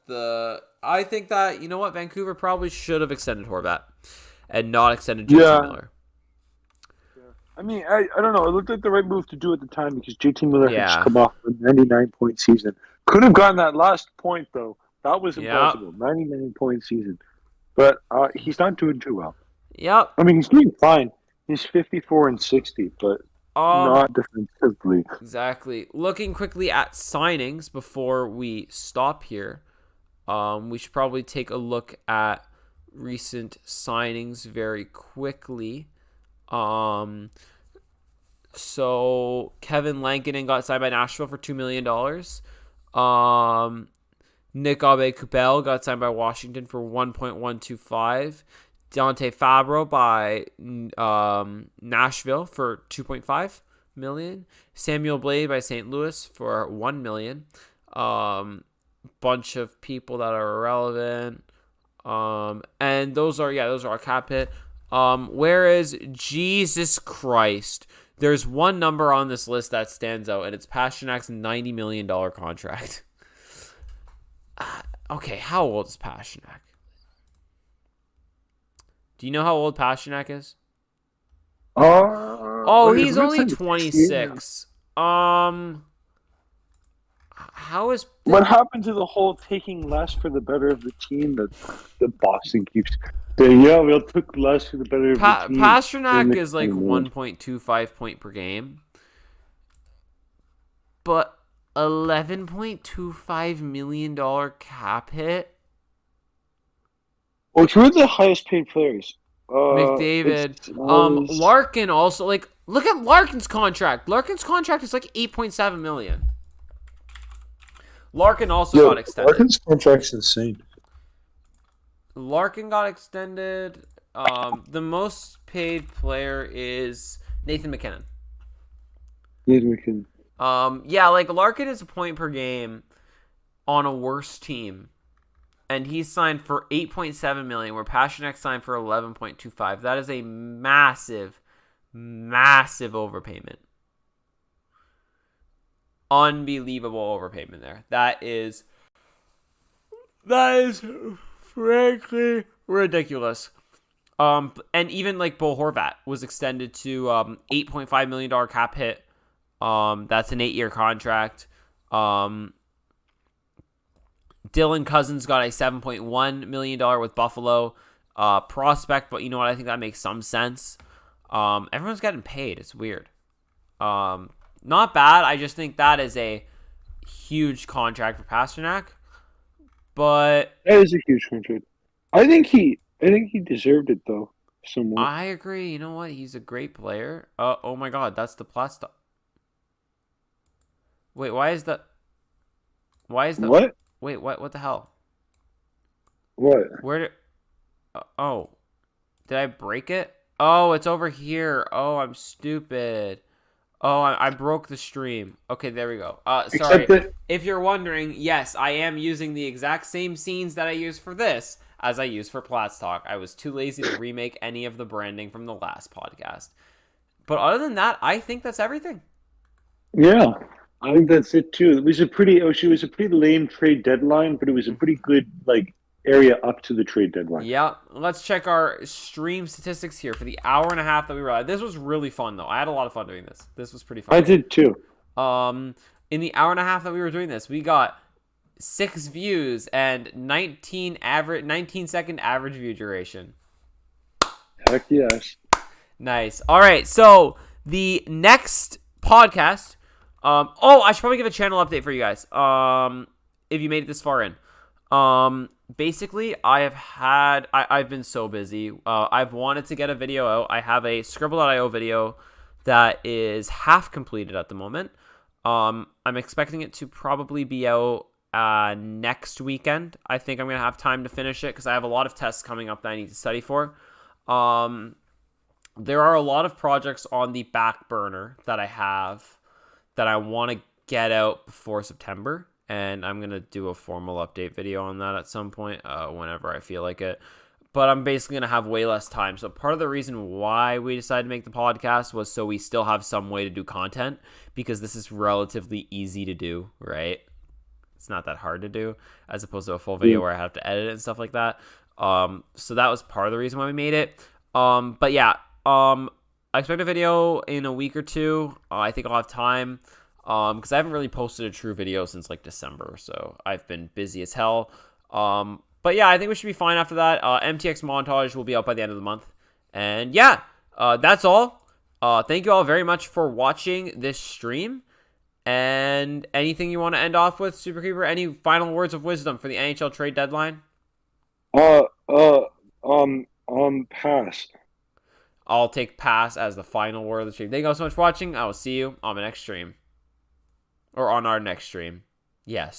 you know what, Vancouver probably should have extended Horvat and not extended JT Miller. I mean, I don't know. It looked like the right move to do at the time because JT Miller had just come off a 99-point season. Could have gotten that last point, though. That was impossible. 99-point season. But he's not doing too well. Yep. I mean, he's doing fine. He's 54-60, but not defensively. Exactly. Looking quickly at signings before we stop here, we should probably take a look at recent signings very quickly. So Kevin Lankinen got signed by Nashville for $2 million. Nick Aube-Kubel got signed by Washington for $1.125. Dante Fabro by Nashville for $2.5 million. Samuel Blade by St. Louis for $1 million. Bunch of people that are irrelevant. And those are our cap hit. Whereas, Jesus Christ, there's one number on this list that stands out, and it's Pasternak's $90 million contract. Okay, how old is Pasternak? Do you know how old Pasternak is? He's only 26. How is... What happened to the whole taking less for the better of the team that Boston keeps... we'll take less for the better of the team. Pasternak is like 1.25 point per game. But $11.25 million cap hit? Well, who are the highest paid players? McDavid. Larkin also, like, look at Larkin's contract. Larkin's contract is like $8.7 million. Larkin also got extended. Larkin's contract's insane. Larkin got extended. The most paid player is Nathan McKinnon. Like Larkin is a point per game on a worse team, and he's signed for $8.7 million, where Pasternak signed for $11.25. That is a massive, massive overpayment. Unbelievable overpayment there. That is frankly ridiculous. And even like Bo Horvat was extended to $8.5 million cap hit. That's an 8-year contract. Dylan Cousins got a $7.1 million with Buffalo. prospect, but you know what? I think that makes some sense. Everyone's getting paid. It's weird. Not bad. I just think that is a huge contract for Pasternak. But That is a huge contract. I think he deserved it though, somewhat. I agree. You know what? He's a great player. Oh my God, that's the plastic. Wait, why is the? Why is the? What? Wait, what? What the hell? What? Where did? Oh, did I break it? Oh, it's over here. Oh, I'm stupid. Oh, I broke the stream. Okay, there we go. Except Sorry. that If you're wondering, yes, I am using the exact same scenes that I used for this as I used for Platts Talk. I was too lazy to remake any of the branding from the last podcast. But other than that, I think that's everything. yeah, I think that's it too. It was a pretty. Oh, she was a pretty lame trade deadline, but it was a pretty good like area up to the trade deadline. Yeah, let's check our stream statistics here for the hour and a half that we were at. This was really fun, though. I had a lot of fun doing this. This was pretty I fun. did too. In the hour and a half that we were doing this, we got 6 views and 19-second average view duration. Heck yes. Nice. All right, so the next podcast. I should probably give a channel update for you guys. If you made it this far in. Basically, I've been so busy. I've wanted to get a video out. I have a Scribble.io video that is half completed at the moment. I'm expecting it to probably be out next weekend. I think I'm going to have time to finish it because I have a lot of tests coming up that I need to study for. There are a lot of projects on the back burner that I have that I want to get out before September. And I'm going to do a formal update video on that at some point, whenever I feel like it. But I'm basically going to have way less time. So part of the reason why we decided to make the podcast was so we still have some way to do content, because this is relatively easy to do, right? It's not that hard to do, as opposed to a full video where I have to edit it and stuff like that. So that was part of the reason why we made it. But yeah, I expect a video in a week or two. I think I'll have time. Because I haven't really posted a true video since like December, so I've been busy as hell. But yeah, I think we should be fine after that. MTX montage will be out by the end of the month. And yeah, that's all. Thank you all very much for watching this stream. And anything you want to end off with, Super Creeper? Any final words of wisdom for the NHL trade deadline? Pass. I'll take pass as the final word of the stream. Thank you all so much for watching. I will see you on the next stream. Or on our next stream. Yes.